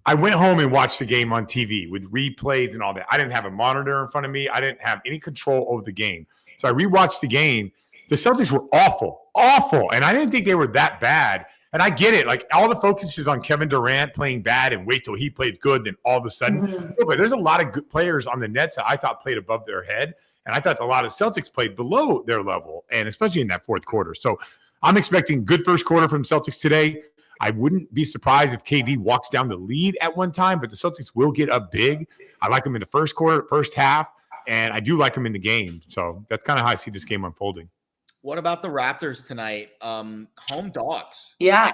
Speaker 4: I went home and watched the game on TV with replays and all that. I didn't have a monitor in front of me. I didn't have any control over the game. So I rewatched the game. The Celtics were awful. And I didn't think they were that bad. And I get it. Like all the focus is on Kevin Durant playing bad and wait till he plays good. Then all of a sudden, but there's a lot of good players on the Nets that I thought played above their head. And I thought a lot of Celtics played below their level, and especially in that fourth quarter. So I'm expecting good first quarter from Celtics today. I wouldn't be surprised if KD walks down the lead at one time, but the Celtics will get up big. I like them in the first quarter, first half, and I do like them in the game. So that's kind of how I see this game unfolding.
Speaker 1: What about the Raptors tonight? Home dogs.
Speaker 2: Yeah.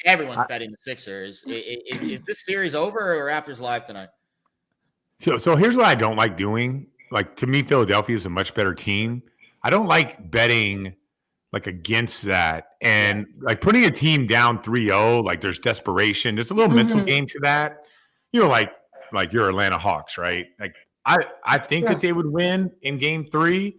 Speaker 1: Everyone's betting the Sixers. Is this series over or are Raptors live tonight?
Speaker 4: So here's what I don't like doing. Like, to me, Philadelphia is a much better team. I don't like betting like against that. And like putting a team down 3-0, like there's desperation. There's a little mental game to that. You know, like your Atlanta Hawks, right? Like I think that they would win in game 3.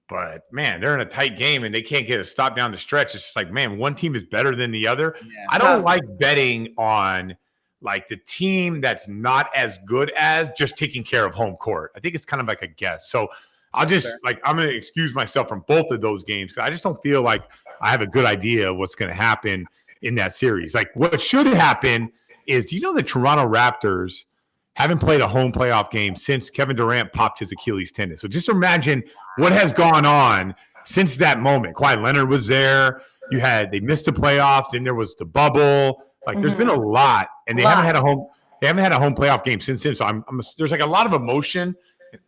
Speaker 4: But, man, they're in a tight game, and they can't get a stop down the stretch. It's just like, man, one team is better than the other. Yeah, I don't like betting on, like, the team that's not as good as just taking care of home court. I think it's kind of like a guess. So I'm going to excuse myself from both of those games because I just don't feel like I have a good idea of what's going to happen in that series. Like, what should happen is, do you know the Toronto Raptors haven't played a home playoff game since Kevin Durant popped his Achilles tendon? So just imagine what has gone on since that moment. Kawhi Leonard was there. They missed the playoffs. Then there was the bubble. Like there's been a lot, and they haven't had a home playoff game since then. So there's like a lot of emotion.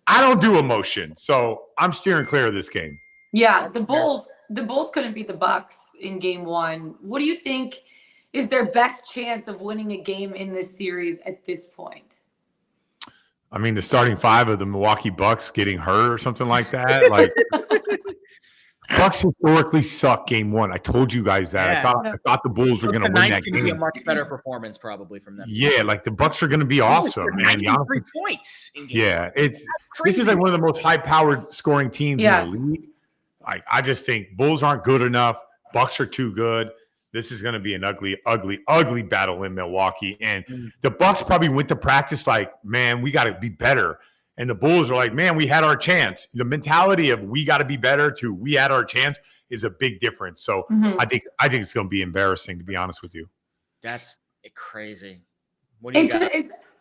Speaker 4: I don't do emotion, so I'm steering clear of this game.
Speaker 2: Yeah, the Bulls couldn't beat the Bucks in game 1. What do you think is their best chance of winning a game in this series at this point?
Speaker 4: I mean, the starting 5 of the Milwaukee Bucks getting hurt or something like that. Like, Bucks historically suck game 1. I told you guys that. I thought the Bulls were going to win that game.
Speaker 1: Be a much better performance probably from them.
Speaker 4: Yeah, like the Bucks are going to be awesome.
Speaker 1: 93 points.
Speaker 4: This is like one of the most high-powered scoring teams in the league. Like, I just think Bulls aren't good enough. Bucks are too good. This is going to be an ugly, ugly, ugly battle in Milwaukee. And the Bucks probably went to practice like, man, we got to be better. And the Bulls are like, man, we had our chance. The mentality of we got to be better to we had our chance is a big difference. So I think it's going to be embarrassing, to be honest with you.
Speaker 1: That's crazy. What do you got?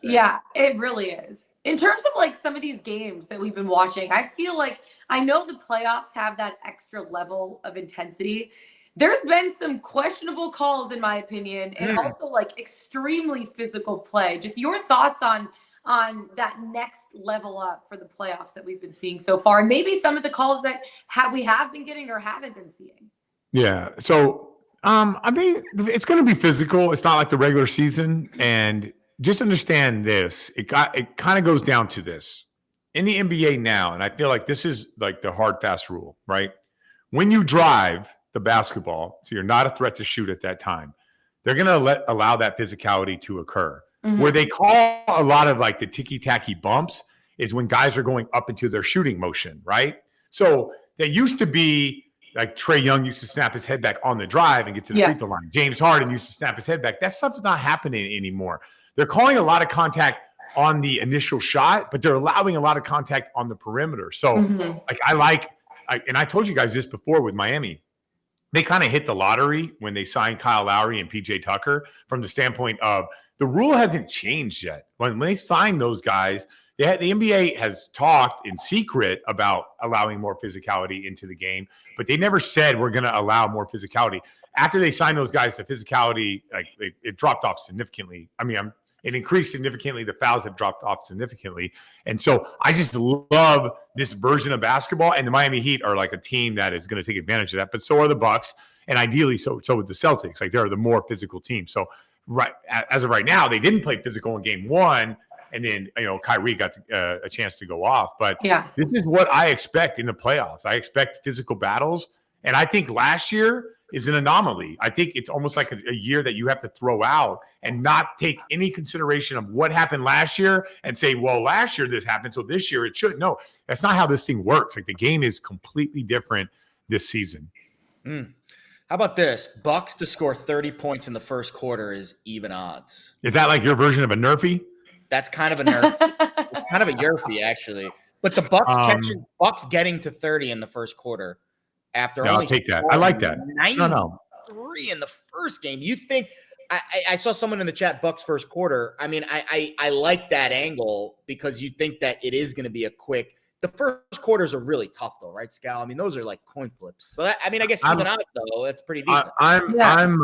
Speaker 2: Yeah, it really is. In terms of like some of these games that we've been watching, I feel like I know the playoffs have that extra level of intensity. There's been some questionable calls, in my opinion, and also like extremely physical play. Just your thoughts on that next level up for the playoffs that we've been seeing so far, and maybe some of the calls that we have been getting or haven't been seeing.
Speaker 4: Yeah. So, I mean, it's going to be physical. It's not like the regular season, and just understand this. It kind of goes down to this in the NBA now, and I feel like this is like the hard, fast rule, right? When you drive the basketball, so you're not a threat to shoot at that time, they're going to allow that physicality to occur. Where they call a lot of like the ticky-tacky bumps is when guys are going up into their shooting motion, right? So they used to be like Trae Young used to snap his head back on the drive and get to the free throw line. James Harden used to snap his head back. That stuff's not happening anymore. They're calling a lot of contact on the initial shot, but they're allowing a lot of contact on the perimeter. So and I told you guys this before with Miami. They kind of hit the lottery when they signed Kyle Lowry and PJ Tucker from the standpoint of the rule hasn't changed yet. When they signed those guys, the NBA has talked in secret about allowing more physicality into the game, but they never said we're going to allow more physicality. after they signed those guys, the physicality, like it dropped off significantly. I mean, it increased significantly. The fouls have dropped off significantly. And so I just love this version of basketball. And the Miami Heat are like a team that is going to take advantage of that. But so are the Bucks. And ideally, so with the Celtics. Like, they're the more physical team. So right as of right now, they didn't play physical in game one. And then, Kyrie got a chance to go off. But this is what I expect in the playoffs. I expect physical battles. And I think last year is an anomaly. I think it's almost like a year that you have to throw out and not take any consideration of what happened last year and say, well, last year this happened, so this year it shouldn't. No, that's not how this thing works. Like, the game is completely different this season.
Speaker 1: How about this? Bucks to score 30 points in the first quarter is even odds.
Speaker 4: Is that like your version of a nerfy?
Speaker 1: That's kind of a nerf. It's kind of a yerfy, actually. But the Bucks getting to 30 in the first quarter. After
Speaker 4: I'll take that. I like that.
Speaker 1: 93 in the first game. You think I saw someone in the chat, Bucks first quarter. I mean, I like that angle because you think that it is going to be a quick. The first quarters are really tough, though, right, Scal? I mean, those are like coin flips. So I guess even out though, that's pretty decent.
Speaker 4: I'm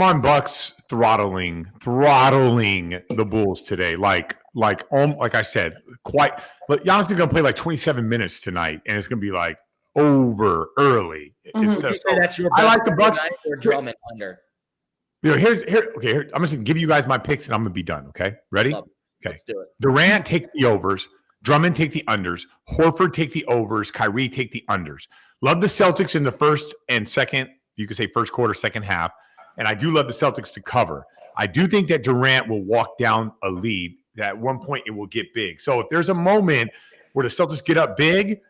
Speaker 4: on Bucks throttling the Bulls today. Like I said, quite. But Giannis is going to play like 27 minutes tonight, and it's going to be like over early.
Speaker 1: That's your
Speaker 4: I like the Bucks.
Speaker 1: Or Drummond under.
Speaker 4: Here. I'm just gonna give you guys my picks, and I'm gonna be done. Okay, ready? Okay,
Speaker 1: let's do it.
Speaker 4: Durant take the overs. Drummond take the unders. Horford take the overs. Kyrie take the unders. Love the Celtics in the first and second. You could say first quarter, second half, and I do love the Celtics to cover. I do think that Durant will walk down a lead. At one point, it will get big. So if there's a moment where the Celtics get up big,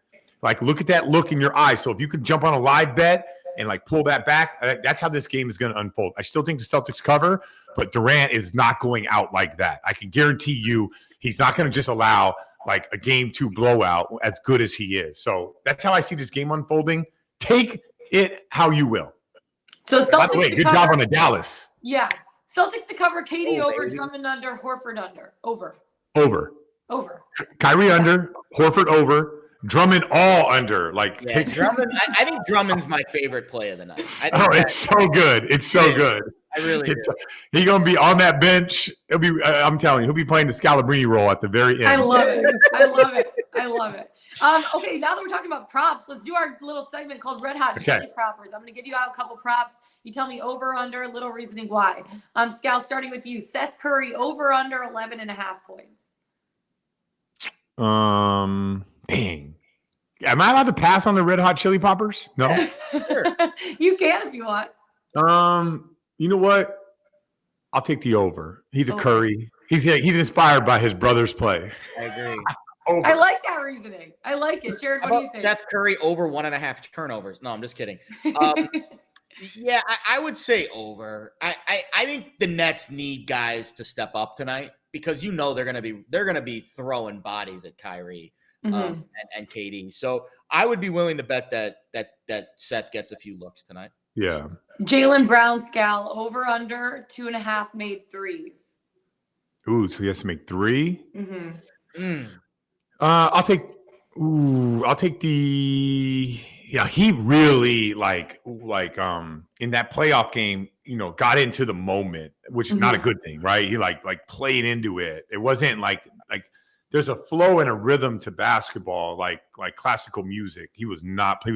Speaker 4: like, look at that look in your eyes. So if you can jump on a live bet and like pull that back, that's how this game is going to unfold. I still think the Celtics cover, but Durant is not going out like that. I can guarantee you he's not going to just allow like a game 2 blowout as good as he is. So that's how I see this game unfolding. Take it how you will.
Speaker 2: So Celtics
Speaker 4: by the way, good job on the Dallas.
Speaker 2: Yeah. Celtics to cover, KD over, baby. Drummond under, Horford under.
Speaker 4: Over. Kyrie under, Horford over. Drummond all under.
Speaker 1: Drummond. I think Drummond's my favorite play of the night.
Speaker 4: It's so good. It's so good.
Speaker 1: I really do.
Speaker 4: He's gonna be on that bench. He'll be. I'm telling you, he'll be playing the Scalabrine role at the very end.
Speaker 2: I love it. Okay, now that we're talking about props, let's do our little segment called Red Hot Chili Proppers. I'm gonna give you out a couple props. You tell me over, under, little reasoning why. Scal, starting with you. Seth Curry over, under 11.5 points.
Speaker 4: Dang. Am I allowed to pass on the Red Hot Chili Poppers? No.
Speaker 2: Sure. You can if you want.
Speaker 4: You know what? I'll take the over. He's a Curry. He's inspired by his brother's play.
Speaker 1: I agree.
Speaker 2: I like that reasoning. I like it. Jared, what do you think?
Speaker 1: Seth Curry over 1.5 turnovers. No, I'm just kidding. Yeah, I would say over. I think the Nets need guys to step up tonight because they're gonna be throwing bodies at Kyrie. And KD. So I would be willing to bet that Seth gets a few looks tonight.
Speaker 4: Yeah.
Speaker 2: Jaylen Brown, Scal, over under 2.5 made threes.
Speaker 4: Ooh, so he has to make 3? I'll take the he really like in that playoff game, got into the moment, which is not a good thing, right? He like played into it. It wasn't like there's a flow and a rhythm to basketball, like classical music. He was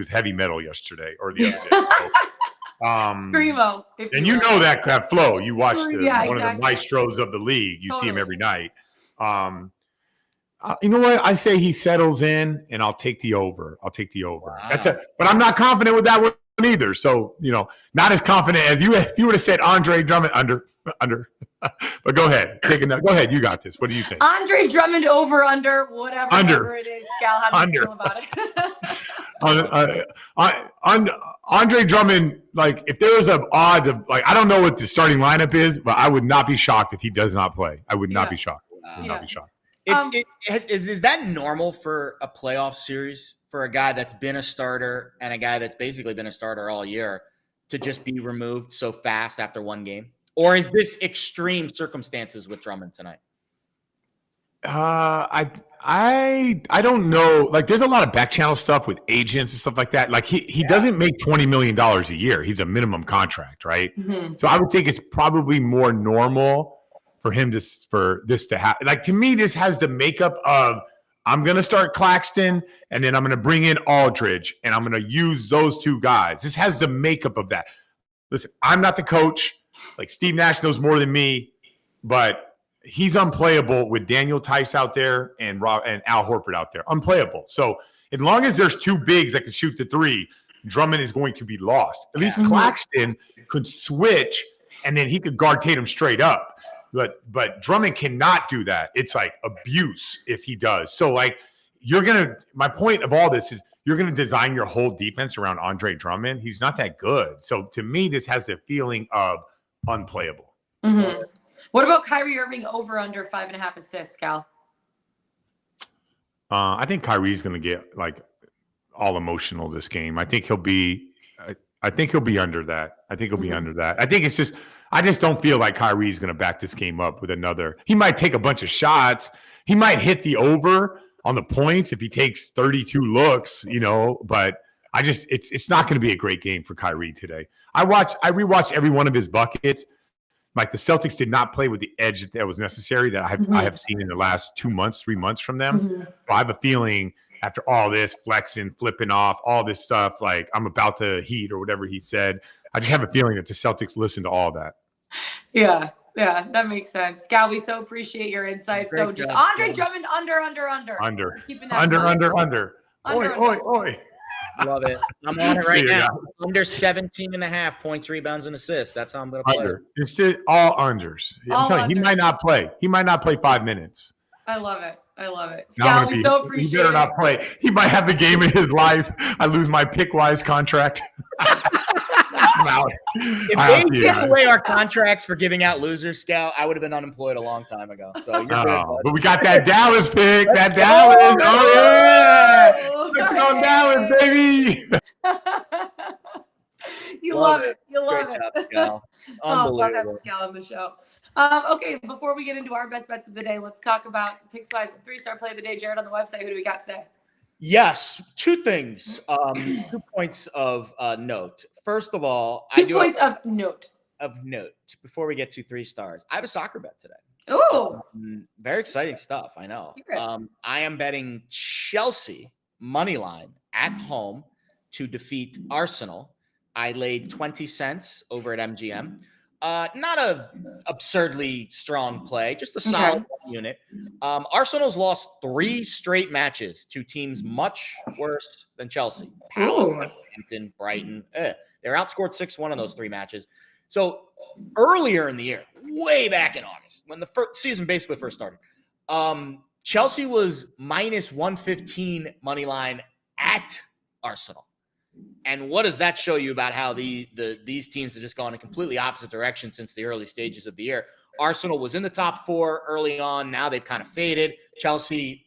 Speaker 4: heavy metal yesterday or the other day. So,
Speaker 2: Screamo.
Speaker 4: And you know that flow. You watched one of the maestros of the league. You see him every night. You know what? I say he settles in, and I'll take the over. Wow. But I'm not confident with that one either. So, not as confident as you. If you would have said Andre Drummond under. But go ahead. Go ahead. You got this. What do you think?
Speaker 2: Andre Drummond over, under, whatever it is. Scal, how do you feel about it?
Speaker 4: Andre Drummond, if there was an odd of, I don't know what the starting lineup is, but I would not be shocked if he does not play. I would not be shocked. Not be shocked.
Speaker 1: Is that normal for a playoff series for a guy that's been a starter and a guy that's basically been a starter all year to just be removed so fast after one game? Or is this extreme circumstances with Drummond tonight?
Speaker 4: I don't know. Like, there's a lot of back channel stuff with agents and stuff like that. Like, he doesn't make $20 million a year. He's a minimum contract, right?
Speaker 2: Mm-hmm.
Speaker 4: So I would think it's probably more normal for this to happen. Like, to me, this has the makeup of, I'm going to start Claxton, and then I'm going to bring in Aldridge, and I'm going to use those two guys. This has the makeup of that. Listen, I'm not the coach. Like, Steve Nash knows more than me, but he's unplayable with Daniel Tice out there and Al Horford out there. Unplayable. So as long as there's two bigs that can shoot the three, Drummond is going to be lost. At least Claxton could switch, and then he could guard Tatum straight up. But Drummond cannot do that. It's like abuse if he does. So, like, my point of all this is you're going to design your whole defense around Andre Drummond. He's not that good. So, to me, this has a feeling of unplayable.
Speaker 2: Mm-hmm. What about Kyrie Irving over under 5.5 assists, Cal?
Speaker 4: I think Kyrie's going to get, like, all emotional this game. I think he'll be under that. I think he'll be under that. I think it's just – I just don't feel like Kyrie's going to back this game up with another. He might take a bunch of shots. He might hit the over on the points if he takes 32 looks, but it's not going to be a great game for Kyrie today. I rewatched every one of his buckets. Like, the Celtics did not play with the edge that was necessary that I have seen in the last 2 months, 3 months from them.
Speaker 2: Mm-hmm.
Speaker 4: So I have a feeling after all this flexing, flipping off, all this stuff, like, I'm about to heat or whatever he said. I just have a feeling that the Celtics listen to all that.
Speaker 2: Yeah, that makes sense. Scal, we so appreciate your insights. So just Andre Drummond under. Keeping that
Speaker 4: Under. Oi.
Speaker 1: Love it. I'm on it right now. Under 17.5 points, rebounds, and assists. That's how I'm going to play.
Speaker 4: Under. It's all unders. I'm telling you, he might not play. He might not play 5 minutes.
Speaker 2: I love it. Scal, we so appreciate it.
Speaker 4: He better not play. He might have the game of his life. I lose my Pickswise contract.
Speaker 1: If they took away our contracts for giving out losers, Scout, I would have been unemployed a long time ago. So you're good.
Speaker 4: But we got that Dallas pick. Dallas. Oh, yeah. Let's go Dallas, baby.
Speaker 2: You love it.
Speaker 1: Great job, Scal.
Speaker 2: Love having Scal on the show. Okay, before we get into our best bets of the day, let's talk about Pickswise 3-star play of the day. Jared, on the website, who do we got today?
Speaker 1: Yes, 2 things. 2 points of note. First of all,
Speaker 2: 2 points of note.
Speaker 1: Before we get to 3 stars, I have a soccer bet today.
Speaker 2: Ooh.
Speaker 1: Very exciting stuff, I know. I am betting Chelsea money line at home to defeat Arsenal. I laid 20 cents over at MGM. Not a absurdly strong play, just a solid unit. Arsenal's lost 3 straight matches to teams much worse than Chelsea. Southampton, Brighton. They're outscored 6-1 in those 3 matches. So earlier in the year, way back in August, when the season basically first started, Chelsea was minus 115 money line at Arsenal. And what does that show you about how these teams have just gone in completely opposite direction since the early stages of the year? Arsenal was in the top 4 early on. Now they've kind of faded. Chelsea,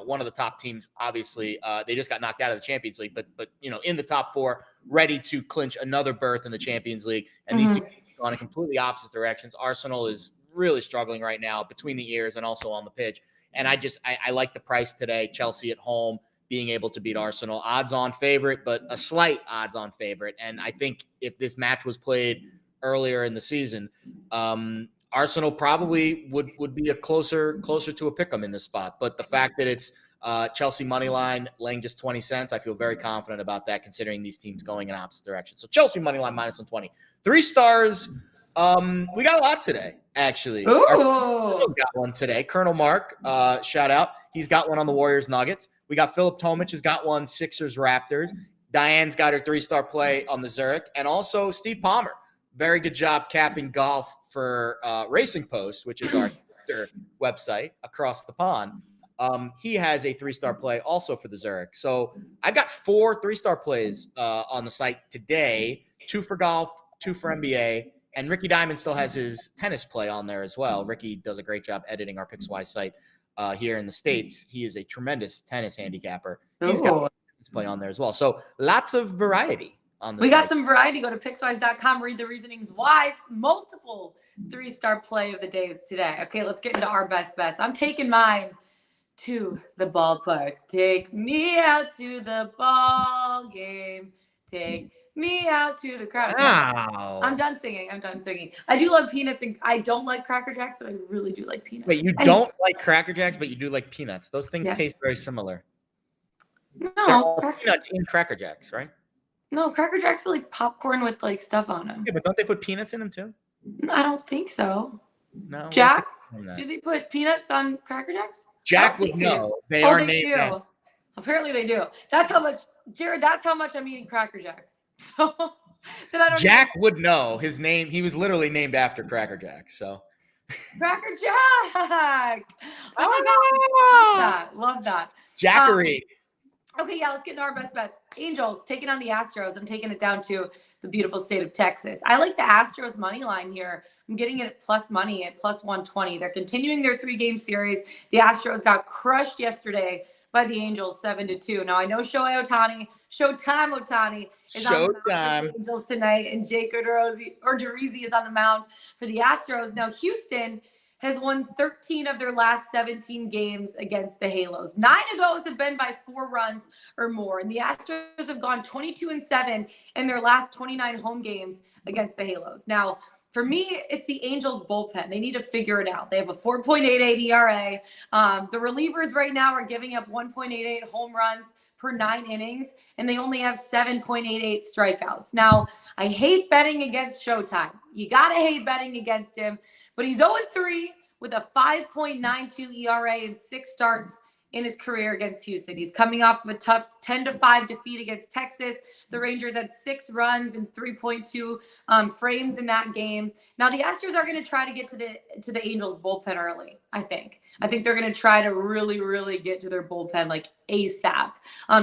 Speaker 1: one of the top teams, obviously, they just got knocked out of the Champions League, but in the top 4, ready to clinch another berth in the Champions League. And these teams have gone in completely opposite directions. Arsenal is really struggling right now between the ears and also on the pitch. And I like the price today. Chelsea at home, being able to beat Arsenal. Odds-on favorite, but a slight odds-on favorite. And I think if this match was played earlier in the season, Arsenal probably would be a closer to a pick-em in this spot. But the fact that it's Chelsea money line laying just 20 cents, I feel very confident about that considering these teams going in opposite directions. So Chelsea money line minus 120. 3 stars. We got a lot today, actually. Got one today. Colonel Mark, shout out. He's got one on the Warriors Nuggets. We got Philip Tomich has got one Sixers Raptors. Diane's got her 3-star play on the Zurich. And also Steve Palmer. Very good job capping golf for Racing Post, which is our sister website across the pond. He has a 3-star play also for the Zurich. So I've got 4 3-star plays on the site today, 2 for golf, 2 for NBA. And Ricky Diamond still has his tennis play on there as well. Ricky does a great job editing our Pickswise site here in the States. He is a tremendous tennis handicapper. He's got his play on there as well. So lots of variety on the site.
Speaker 2: We got some variety. Go to Pickswise.com, read the reasonings why multiple 3-star play of the day is today. Okay, let's get into our best bets. I'm taking mine to the ballpark. Take me out to the ball game. Take me out to the crowd.
Speaker 1: Wow.
Speaker 2: I'm done singing. I do love peanuts, and I don't like Cracker Jacks, but I really do like peanuts.
Speaker 1: Wait, you don't like Cracker Jacks, but you do like peanuts. Those things
Speaker 2: Yeah.
Speaker 1: taste very similar. They're
Speaker 2: No,
Speaker 1: all peanuts in Cracker Jacks, right?
Speaker 2: no, Cracker Jacks are like popcorn with like stuff on them.
Speaker 1: Yeah, but don't they put peanuts in them too?
Speaker 2: I don't think so.
Speaker 1: No.
Speaker 2: Jack,
Speaker 1: No.
Speaker 2: do they put peanuts on Cracker Jacks?
Speaker 1: Jack
Speaker 2: I
Speaker 1: would
Speaker 2: don't think
Speaker 1: know. They
Speaker 2: Oh,
Speaker 1: are
Speaker 2: they
Speaker 1: named
Speaker 2: do.
Speaker 1: after.
Speaker 2: Apparently they do. That's how much, Jared. That's how much I'm eating Cracker Jacks. So then I don't.
Speaker 1: Jack would know his name. He was literally named after Cracker Jack. So
Speaker 2: Cracker Jack. Oh my God. Love that.
Speaker 1: Jackery.
Speaker 2: Okay, yeah, let's get into our best bets. Angels taking on the Astros. I'm taking it down to the beautiful state of Texas. I like the Astros money line here. I'm getting it at plus money at plus 120. They're continuing their 3-game series. The Astros got crushed yesterday by the Angels 7-2. Now I know Showtime Ohtani is on the mound for the Angels tonight, and Jake Odorizzi is on the mound for the Astros. Now Houston has won 13 of their last 17 games against the Halos. 9 of those have been by 4 runs or more. And the Astros have gone 22-7 in their last 29 home games against the Halos. Now, for me, it's the Angels bullpen. They need to figure it out. They have a 4.88 ERA. The relievers right now are giving up 1.88 home runs per 9 innings, and they only have 7.88 strikeouts. Now, I hate betting against Showtime. You got to hate betting against him. But he's 0-3 with a 5.92 ERA and 6 starts in his career against Houston. He's coming off of a tough 10-5 defeat against Texas. The Rangers had 6 runs and 3.2 frames in that game. Now the Astros are going to try to get to the Angels bullpen early. I think they're going to try to really get to their bullpen like ASAP.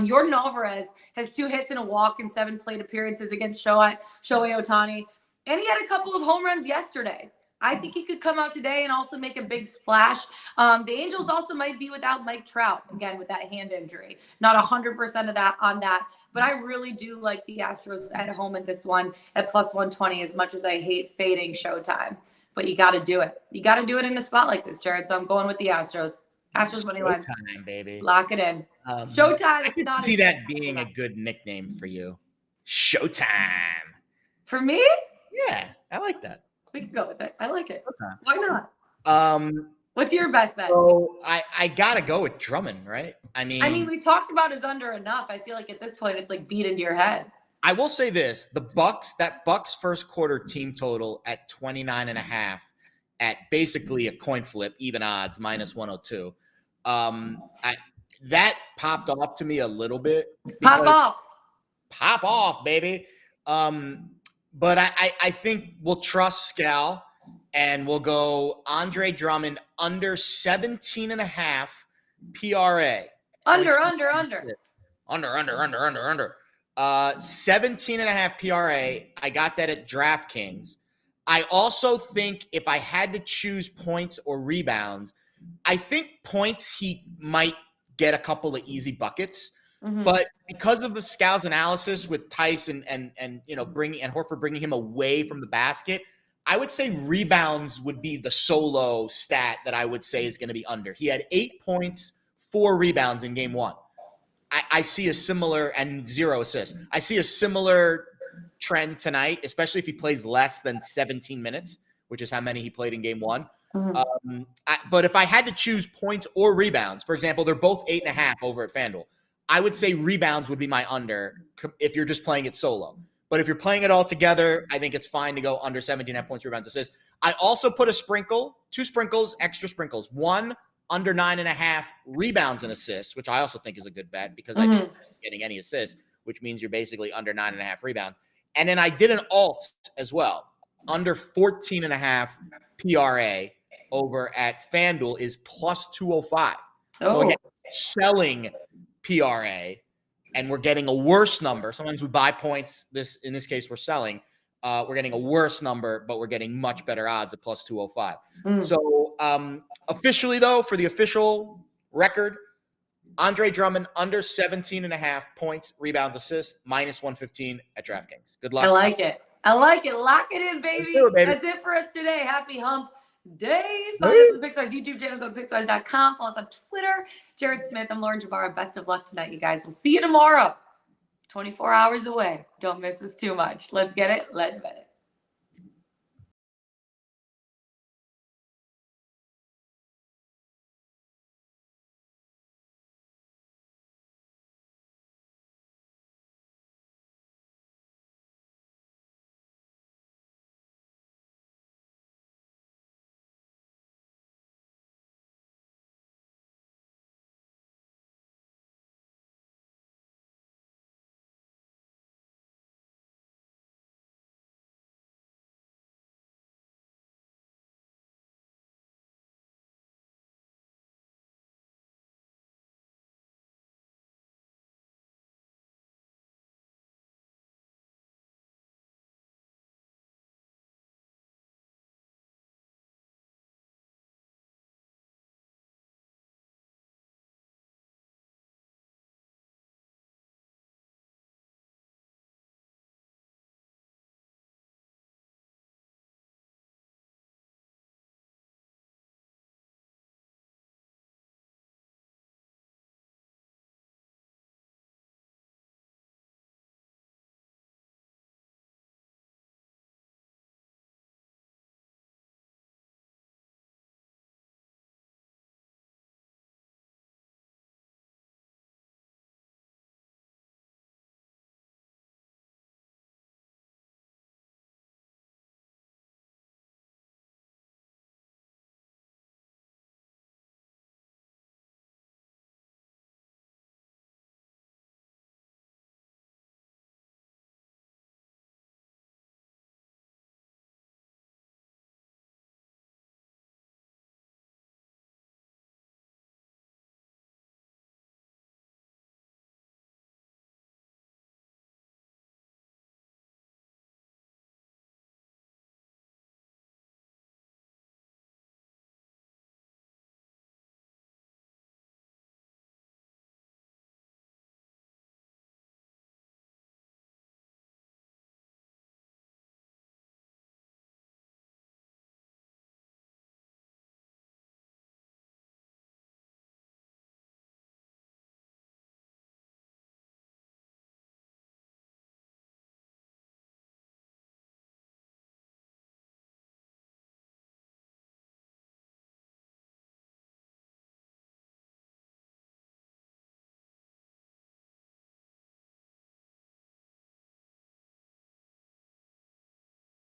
Speaker 2: Jordan Alvarez has 2 hits and a walk in 7 plate appearances against Shohei Ohtani, and he had a couple of home runs yesterday. I think he could come out today and also make a big splash. The Angels also might be without Mike Trout, again, with that hand injury. Not 100% of that on that, but I really do like the Astros at home in this one at plus 120, as much as I hate fading Showtime. But you got to do it. You got to do it in a spot like this, Jared. So I'm going with the Astros. Astros money line.
Speaker 1: Showtime, baby.
Speaker 2: Lock it in. Showtime.
Speaker 1: I could see that being a good nickname for you. Showtime.
Speaker 2: For me?
Speaker 1: Yeah, I like that.
Speaker 2: We can go with it. I like it.
Speaker 1: Okay.
Speaker 2: Why not? What's your best bet?
Speaker 1: So I gotta go with Drummond, right? I mean,
Speaker 2: we talked about his under enough. I feel like at this point it's like beat into your head.
Speaker 1: I will say this: that Bucks first quarter team total at 29.5 at basically a coin flip, even odds, minus 102. That popped off to me a little bit.
Speaker 2: Pop off,
Speaker 1: baby. But I think we'll trust Scal, and we'll go Andre Drummond under 17.5 PRA.
Speaker 2: Under.
Speaker 1: 17.5 PRA. I got that at DraftKings. I also think if I had to choose points or rebounds, I think points he might get a couple of easy buckets.
Speaker 2: Mm-hmm.
Speaker 1: But because of the Scal's analysis with Tice and Horford bringing him away from the basket, I would say rebounds would be the solo stat that I would say is going to be under. He had 8 points, 4 rebounds in game 1. I see a similar, and 0 assists. I see a similar trend tonight, especially if he plays less than 17 minutes, which is how many he played in game 1.
Speaker 2: Mm-hmm.
Speaker 1: But if I had to choose points or rebounds, for example, they're both 8.5 over at FanDuel. I would say rebounds would be my under if you're just playing it solo. But if you're playing it all together, I think it's fine to go under 17.5 points, rebounds, assists. I also put 2 sprinkles, extra sprinkles. 1 under 9.5 rebounds and assists, which I also think is a good bet because I just wasn't getting any assists, which means you're basically under 9.5 rebounds. And then I did an alt as well. Under 14.5 PRA over at FanDuel is plus 205. So again, selling PRA, and we're getting a worse number. Sometimes we buy points. In this case, we're selling. We're getting a worse number, but we're getting much better odds at plus 205. So officially, though, for the official record, Andre Drummond under 17.5 points, rebounds, assists, minus 115 at DraftKings. Good luck.
Speaker 2: I like it. I like it. Lock it in, baby.
Speaker 1: Let's do it, baby.
Speaker 2: That's it for us today. Happy hump day. Find us on the Pickswise YouTube channel. Go to pickswise.com. Follow us on Twitter. Jared Smith. I'm Lauren Javara. Best of luck tonight, you guys. We'll see you tomorrow. 24 hours away. Don't miss us too much. Let's get it. Let's bet it.